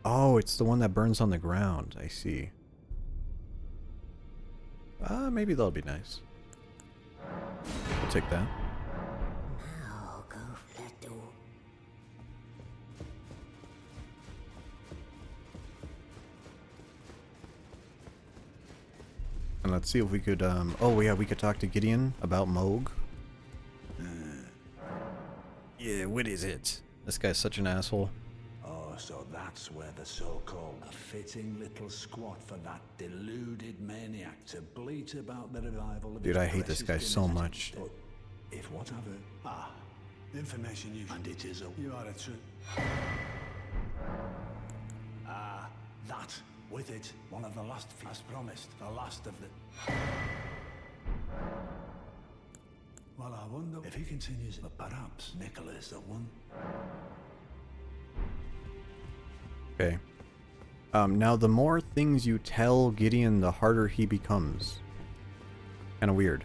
Oh, it's the one that burns on the ground, I see. Maybe that'll be nice. We'll take that. And let's see if we could, oh yeah, we could talk to Gideon about Moog. Yeah, what is it? This guy's such an asshole. Oh, so that's where the so-called a fitting little squat for that deluded maniac to bleat about the revival of Dude, I hate this guy so much. But if whatever... information you... And it is a... You are a true... that... With it, one of the last, as promised, the last of the... Well, I wonder if he continues, but perhaps Nicholas the one. Okay. Now the more things you tell Gideon, the harder he becomes. Kinda weird.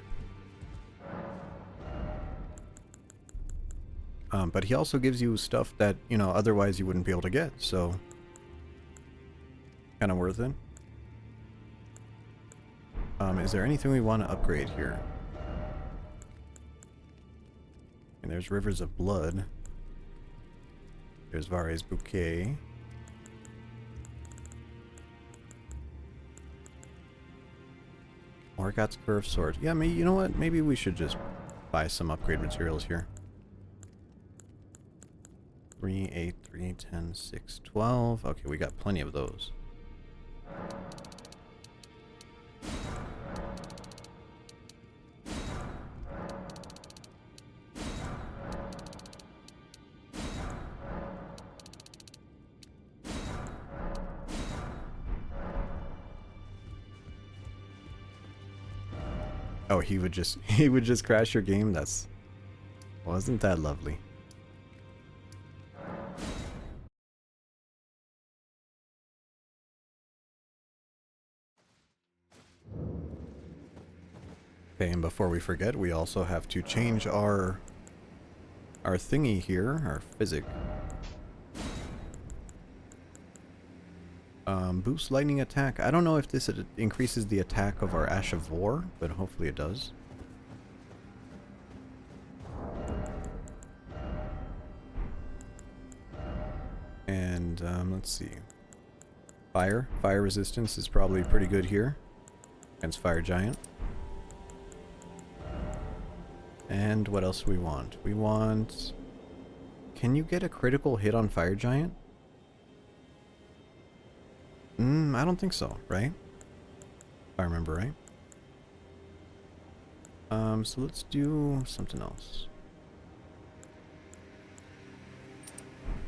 But he also gives you stuff that, you know, otherwise you wouldn't be able to get, so... Kinda worth it. Is there anything we want to upgrade here? And there's Rivers of Blood. There's Vare's Bouquet. Morgoth's Curved Sword. Yeah, you know what? Maybe we should just buy some upgrade materials here. 3, 8, 3, 10, 6, 12. Okay, we got plenty of those. Oh, he would just crash your game. Wasn't that lovely? Okay, and before we forget, we also have to change our thingy here, our physic. Boost lightning attack. I don't know if this increases the attack of our Ash of War, but hopefully it does. And let's see. Fire resistance is probably pretty good here against Fire Giant. And what else do we want? We want... Can you get a critical hit on Fire Giant? I don't think so, right? If I remember right. So let's do something else.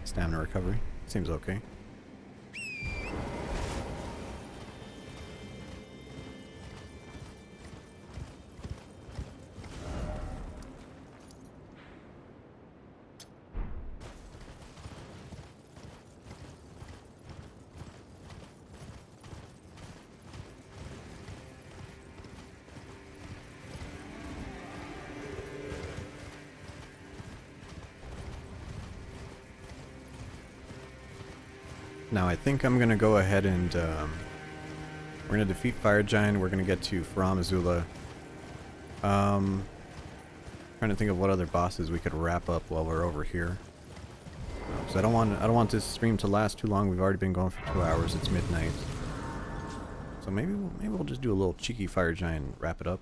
Stamina recovery. Seems okay. Now I think I'm gonna go ahead and we're gonna defeat Fire Giant. We're gonna get to From Azula. Trying to think of what other bosses we could wrap up while we're over here. So I don't want this stream to last too long. We've already been going for 2 hours. It's midnight. So maybe we'll just do a little cheeky Fire Giant and wrap it up.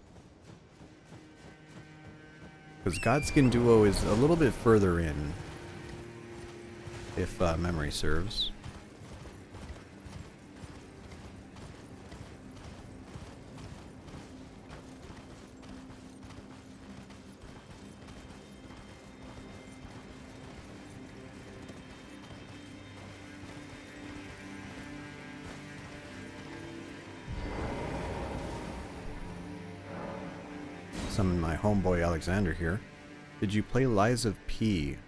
Because Godskin Duo is a little bit further in, if memory serves. Summon my homeboy Alexander here. Did you play Lies of P?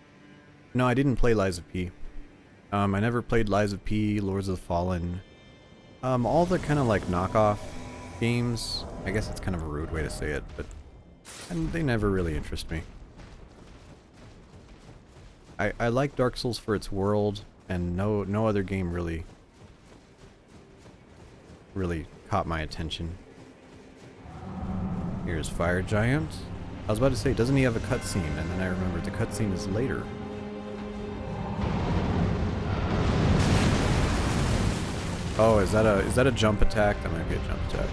No, I didn't play Lies of P. I never played Lies of P, Lords of the Fallen. All the kind of like knockoff games. I guess it's kind of a rude way to say it, but and they never really interest me. I like Dark Souls for its world, and no other game really caught my attention. Here's Fire Giant. I was about to say, doesn't he have a cutscene? And then I remembered the cutscene is later. Oh, is that a jump attack? That might be a jump attack.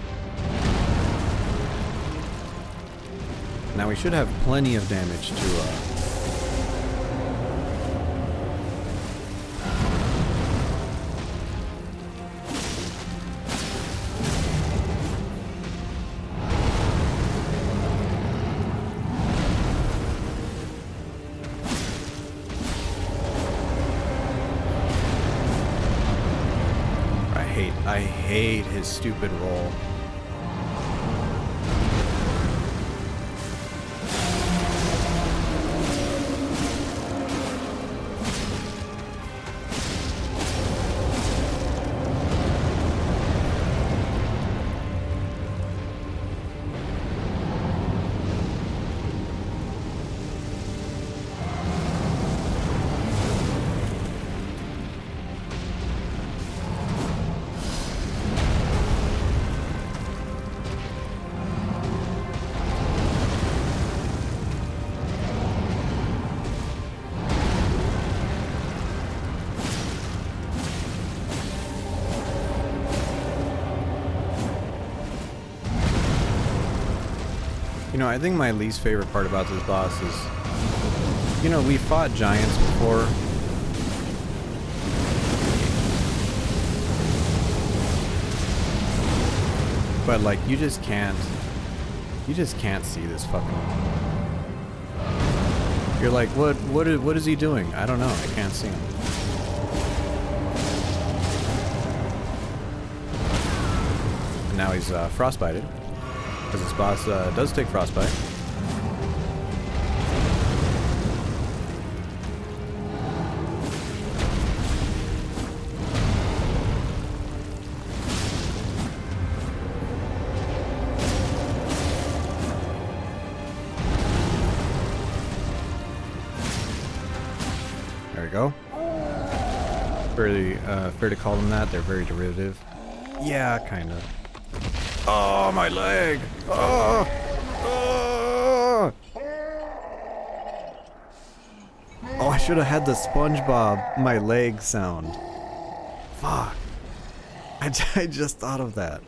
Now we should have plenty of damage to I hate his stupid roll. You know, I think my least favorite part about this boss is, you know, we fought giants before. But like, you just can't see this fucking. You're like, what is he doing? I don't know. I can't see him. And now he's frostbited. Because this boss does take frostbite. There we go. Fair to call them that. They're very derivative. Yeah, kind of. Oh, my leg! Oh! Oh! Oh, I should have had the SpongeBob my leg sound. Fuck. I just thought of that.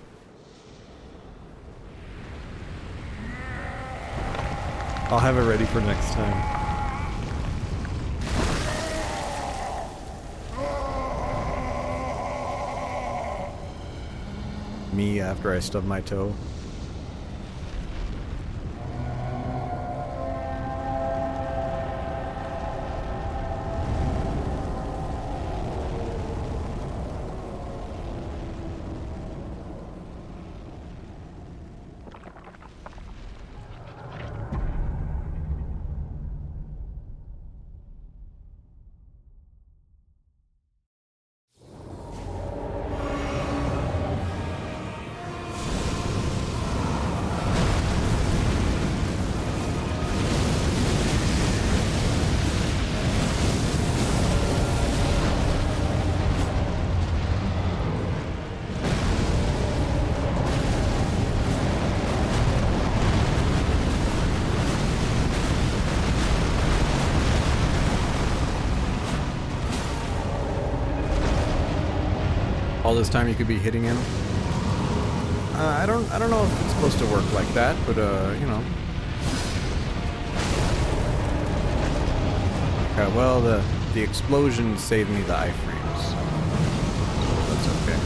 I'll have it ready for next time. Me after I stub my toe. all this time you could be hitting him. I don't know if it's supposed to work like that, but you know. Okay, well the explosion saved me the iframes. So that's okay.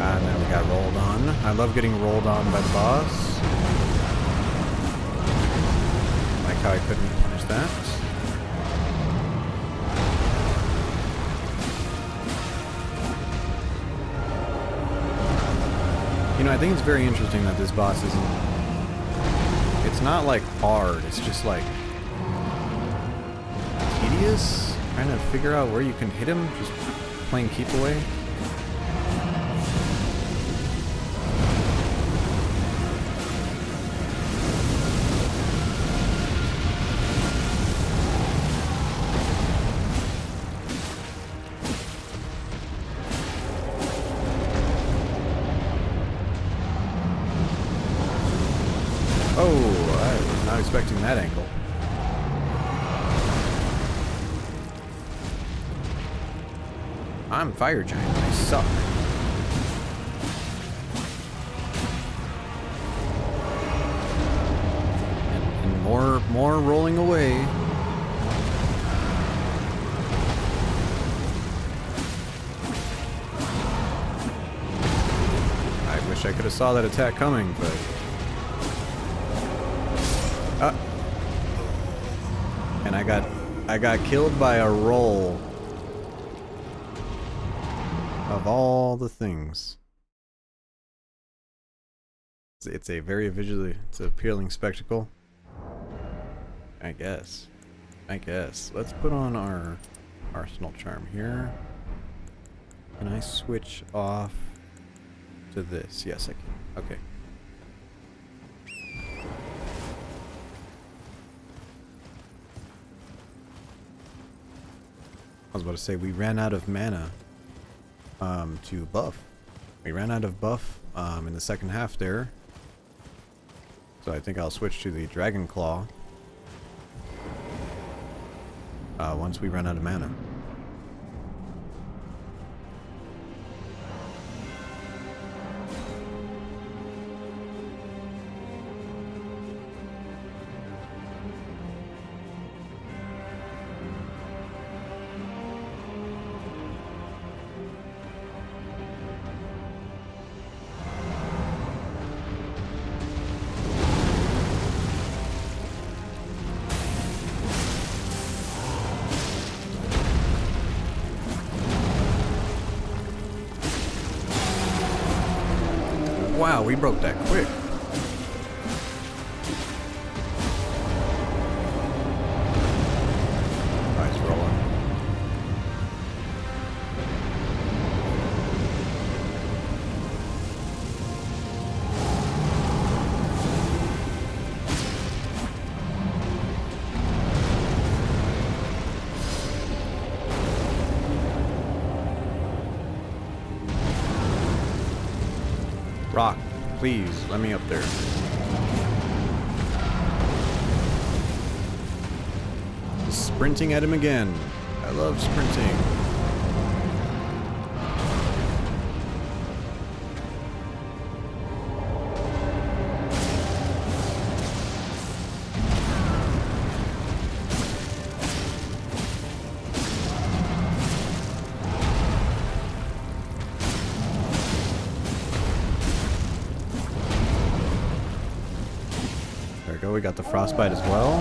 And then we got rolled on. I love getting rolled on by the boss. Like how I couldn't punish that. You know, I think it's very interesting that this boss isn't... It's not like hard, it's just like... tedious? Trying to figure out where you can hit him, just playing keep away. Oh, I was not expecting that angle. I'm Fire Giant, I suck. And more rolling away. I wish I could have saw that attack coming, but... And I got killed by a roll. Of all the things. It's a very it's an appealing spectacle. I guess. Let's put on our Arsenal Charm here. Can I switch off to this? Yes, I can. Okay. I was about to say, we ran out of mana to buff. We ran out of buff in the second half there. So I think I'll switch to the Dragon Claw once we run out of mana. Wow, we broke that quick. Nice rolling. Rock, please, let me up there. Sprinting at him again. I love sprinting. We got the frostbite as well.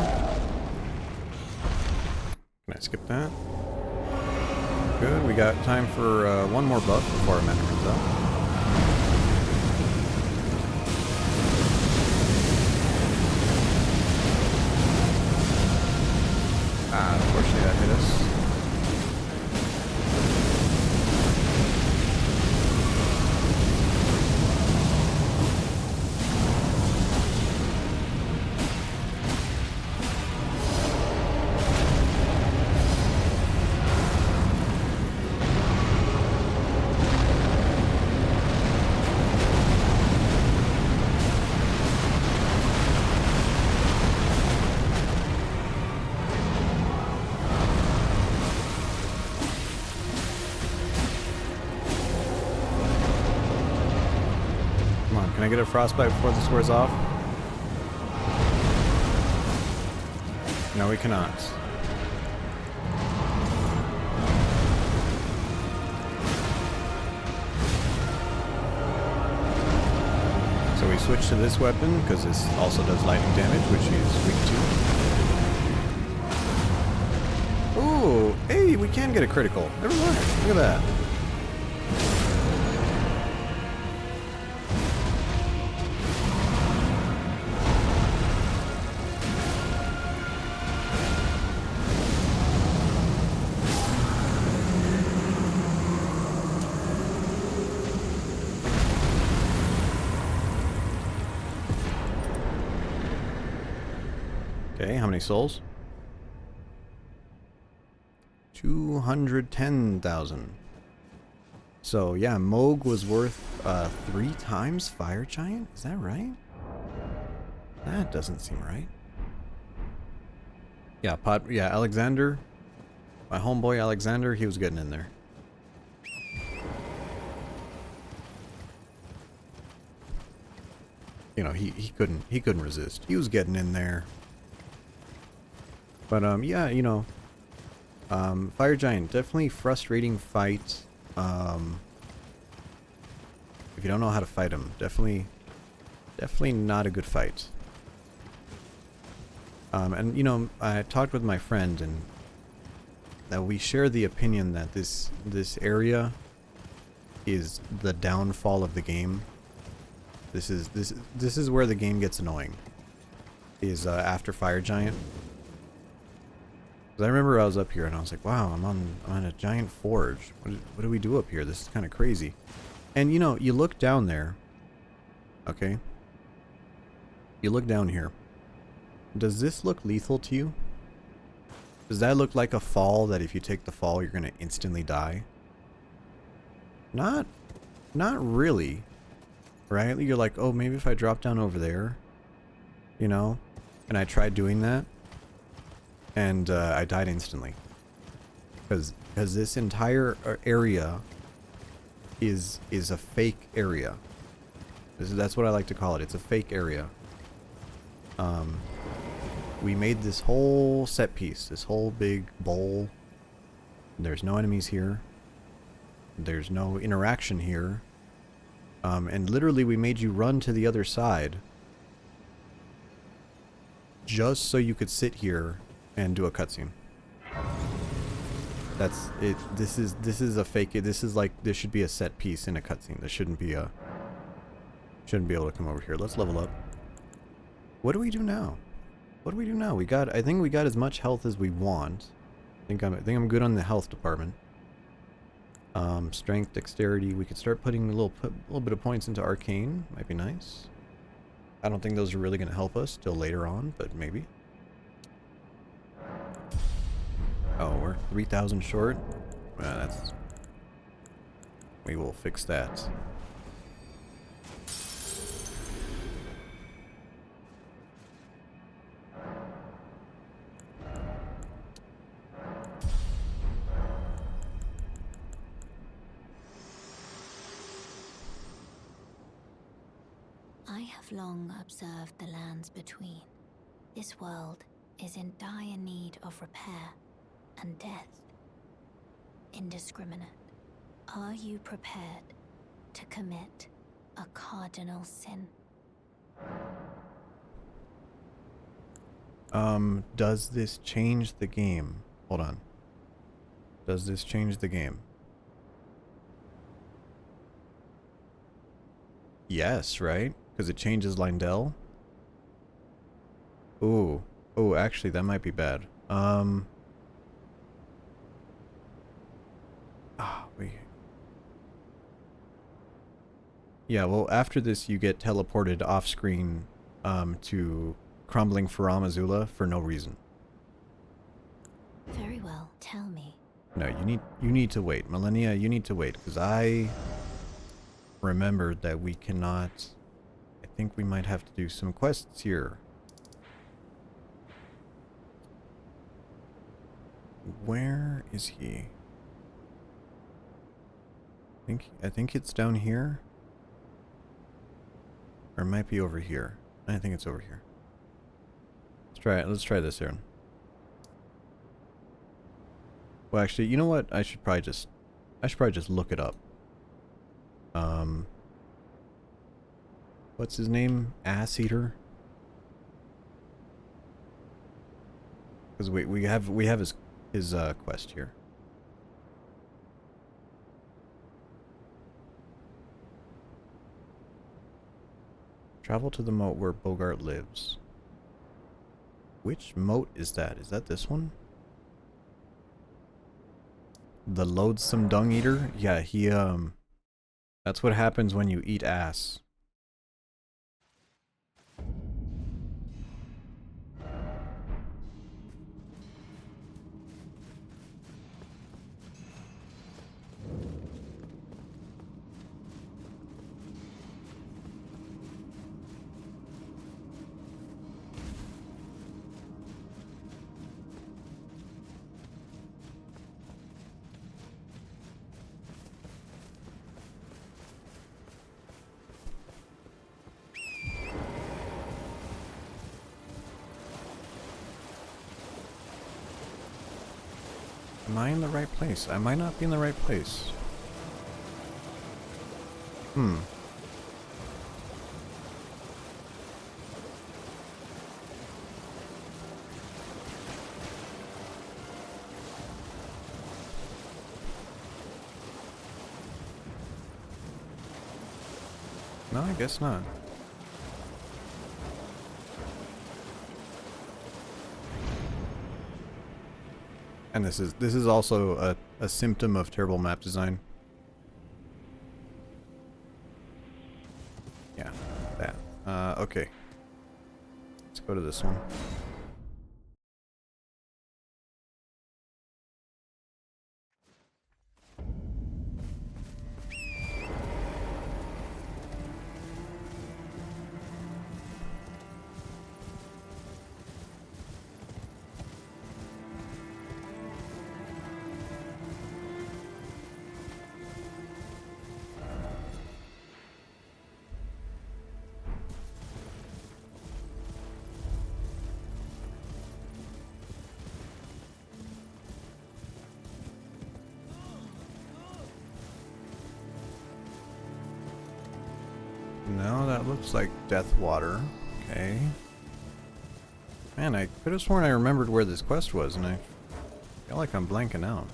Can I skip that? Good. We got time for one more buff before our mana runs out. Unfortunately that hit us. Can I get a frostbite before this wears off? No, we cannot. So we switch to this weapon because this also does lightning damage, which he's weak to. Ooh, hey, we can get a critical. Never mind. Look at that. Okay, how many souls? 210,000. So yeah, Moog was worth 3 times Fire Giant? Is that right? That doesn't seem right. Yeah, Alexander. My homeboy Alexander, he was getting in there. You know, he couldn't resist. He was getting in there. But yeah, you know, Fire Giant, definitely frustrating fight. If you don't know how to fight him, definitely not a good fight. And you know, I talked with my friend, and that we share the opinion that this area is the downfall of the game. This is where the game gets annoying. Is after Fire Giant. I remember I was up here and I was like, wow, I'm on a giant forge. What do we do up here? This is kind of crazy. And you know, you look down there. Okay. You look down here. Does this look lethal to you? Does that look like a fall that if you take the fall, you're going to instantly die? Not really. Right? You're like, oh, maybe if I drop down over there, you know? And I tried doing that. And I died instantly, because this entire area is a fake area. That's what I like to call it. It's a fake area. We made this whole set piece, this whole big bowl. There's no enemies here. There's no interaction here. And literally, we made you run to the other side, just so you could sit here and do a cutscene. That's it. This is a fake. This is like, this should be a set piece in a cutscene. This shouldn't be able to come over here. Let's level up. What do we do now? What do we do now? I think we got as much health as we want. I think I'm good on the health department. Strength, dexterity. We could start putting a little bit of points into arcane. Might be nice. I don't think those are really going to help us till later on, but maybe. Oh, we're 3,000 short? That's... We will fix that. I have long observed the lands between. This world is in dire need of repair and death. Indiscriminate. Are you prepared to commit a cardinal sin? Does this change the game? Hold on. Does this change the game? Yes, right? Because it changes Lindell? Ooh. Oh, actually, that might be bad. Yeah, well, after this, you get teleported off-screen to Crumbling Faramazula for no reason. Very well, tell me. No, you need to wait. Millennia, you need to wait, because I remembered that we cannot... I think we might have to do some quests here. Where is he? I think it's down here. Or it might be over here. I think it's over here. Let's try it. Let's try this here. Well, actually, you know what? I should probably just look it up. What's his name? Ass Eater? Because we have his quest here. Travel to the moat where Bogart lives. Which moat is that? Is that this one? The loathsome dung eater? Yeah, he that's what happens when you eat ass. Am I in the right place? I might not be in the right place. Hmm. No, I guess not. And this is also a symptom of terrible map design. Yeah, that. Okay. Let's go to this one. No, that looks like Death Water. Okay. Man, I could have sworn I remembered where this quest was, and I feel like I'm blanking out.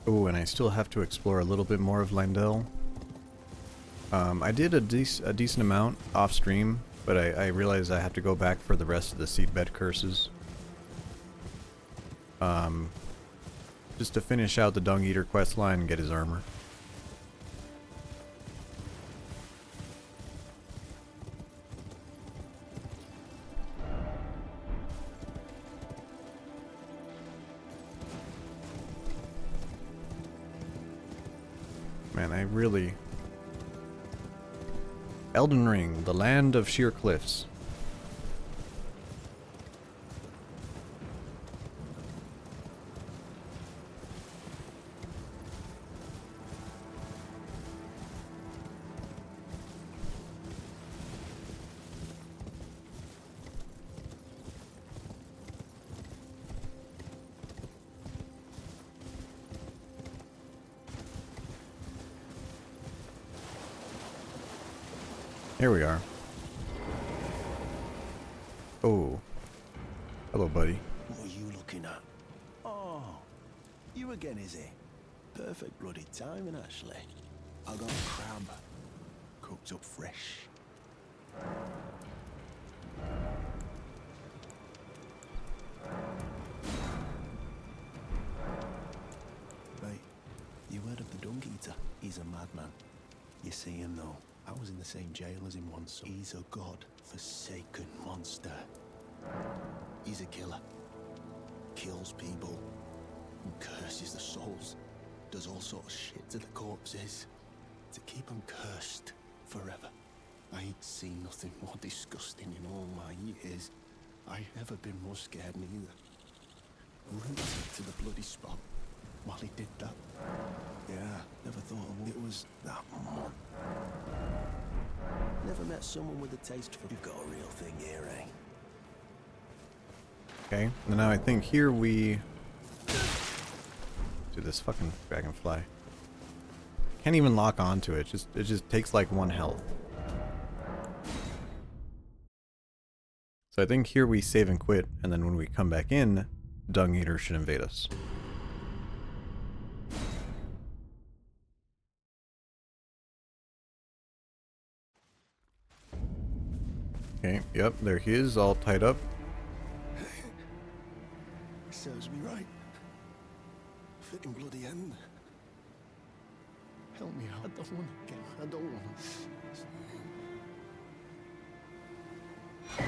Oh, and I still have to explore a little bit more of Landell. I did a decent amount off stream, but I realized I have to go back for the rest of the seedbed curses. Just to finish out the Dung Eater quest line and get his armor. Man, I really... Elden Ring, the land of sheer cliffs. Here we are. Oh. Hello, buddy. What are you looking at? Oh, you again, is it? Perfect bloody timing, actually. I got a crab. Cooked up fresh. Right, you heard of the Dung Eater? He's a madman. You see him, though. I was in the same jail as him once, so he's a god-forsaken monster. He's a killer. Kills people. And curses the souls. Does all sorts of shit to the corpses. To keep them cursed forever. I ain't seen nothing more disgusting in all my years. I never been more scared neither. Rooted to the bloody spot while he did that. Yeah, never thought it was that mon. Never met someone with a taste for. You've got a real thing here, eh? Okay, and now I think here we do this fucking dragonfly. Can't even lock onto it. It just takes like 1 health. So I think here we save and quit, and then when we come back in, Dung Eater should invade us. Okay, yep, there he is, all tied up. Serves me right. Fitting bloody end. Help me out. I don't want to get. I don't want to.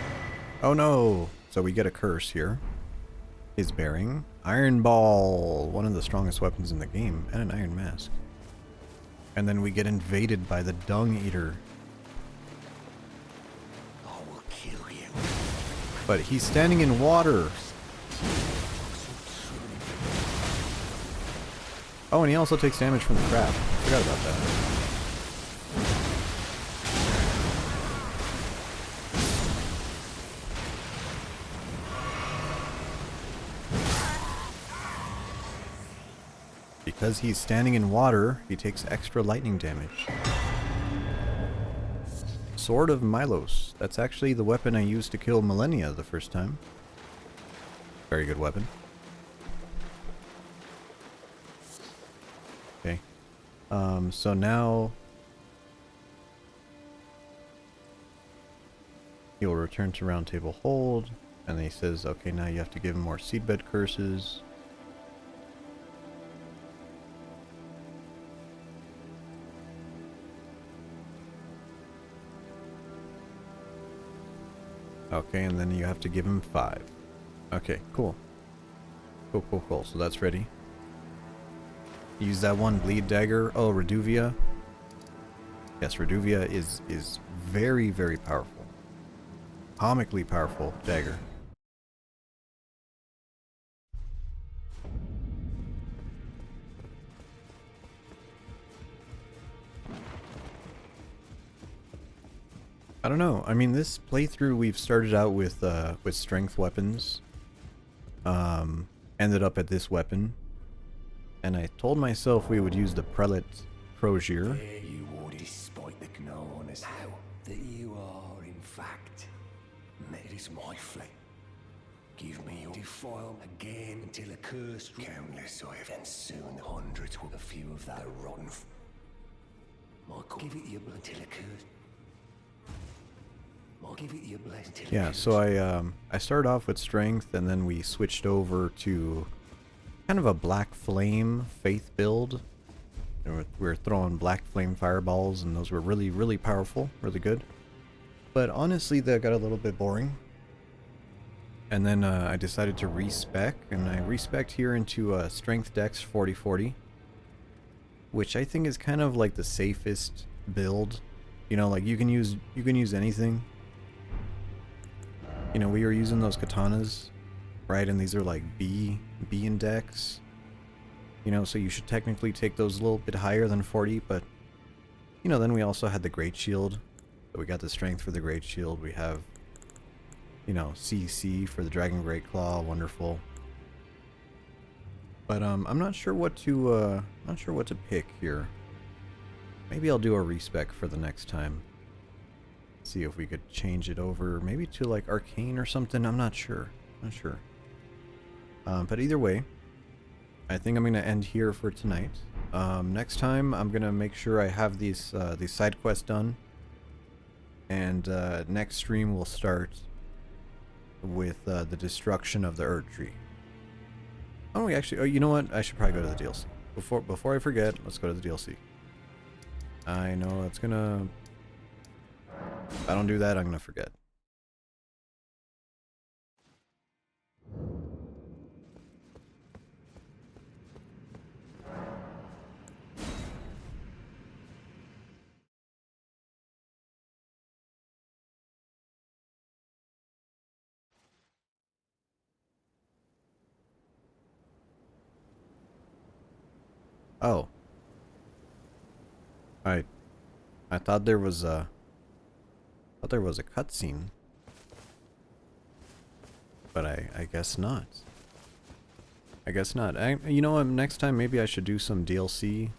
Oh no! So we get a curse here. His bearing. Iron Ball! One of the strongest weapons in the game, and an Iron Mask. And then we get invaded by the Dung Eater. I will kill you. But he's standing in water! Oh, and he also takes damage from the crab. Forgot about that. Because he's standing in water, he takes extra lightning damage. Sword of Milos. That's actually the weapon I used to kill Millennia the first time. Very good weapon. Okay. So now he will return to Round Table Hold, and then he says, okay, now you have to give him more seedbed curses. Okay, and then you have to give him 5. Okay, cool. Cool. So that's ready. Use that one bleed dagger. Oh, Reduvia. Yes, Reduvia is very, very powerful. Comically powerful dagger. I don't know. I mean, this playthrough we've started out with strength weapons. Ended up at this weapon. And I told myself we would use the Prelate Crozier. You would, despite the known as how that you are, in fact. It is my fleet. Give me your defile again until a curse countless I have, and soon hundreds will a few of that rotten. Michael, give it your blood until a curse. Yeah, so I started off with strength, and then we switched over to kind of a black flame faith build. And we were throwing black flame fireballs, and those were really, really powerful, really good. But honestly, that got a little bit boring. And then I decided to respec, and I respec'd here into strength dex 40-40, which I think is kind of like the safest build. You know, like you can use anything. You know, we were using those katanas, right? And these are like B index. You know, so you should technically take those a little bit higher than 40, but you know, then we also had the Great Shield. So we got the strength for the Great Shield. We have, you know, CC for the Dragon Great Claw, wonderful. But I'm not sure what to pick here. Maybe I'll do a respec for the next time. See if we could change it over, maybe to like Arcane or something. I'm not sure. But either way, I think I'm gonna end here for tonight. Next time, I'm gonna make sure I have these side quests done, and next stream will start with the destruction of the Erd Tree. Oh, we actually. Oh, you know what? I should probably go to the DLC before I forget. Let's go to the DLC. I know it's gonna. If I don't do that, I'm gonna forget. Oh. I thought there was a cutscene. But I guess not. I guess not. You know what, next time maybe I should do some DLC.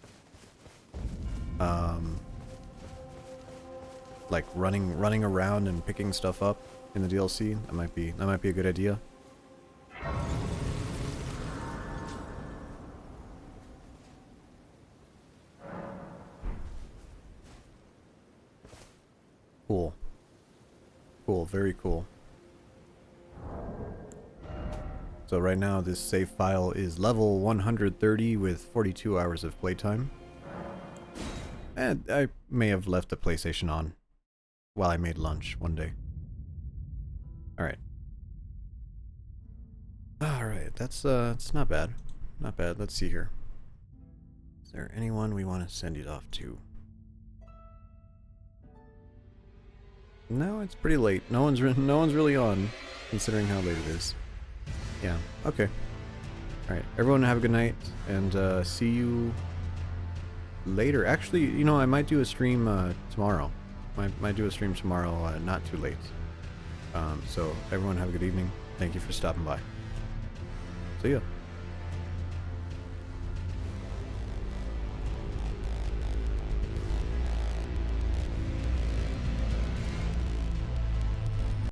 Like running around and picking stuff up in the DLC. That might be a good idea. Cool. Cool, very cool. So right now this save file is level 130 with 42 hours of playtime. And I may have left the PlayStation on while I made lunch one day. Alright. Alright, that's it's not bad. Not bad. Let's see here. Is there anyone we want to send it off to? No, it's pretty late. No one's really on, considering how late it is. Yeah. Okay. All right. Everyone, have a good night, and see you later. Actually, you know, I might do a stream tomorrow. Might do a stream tomorrow. Not too late. So everyone, have a good evening. Thank you for stopping by. See ya.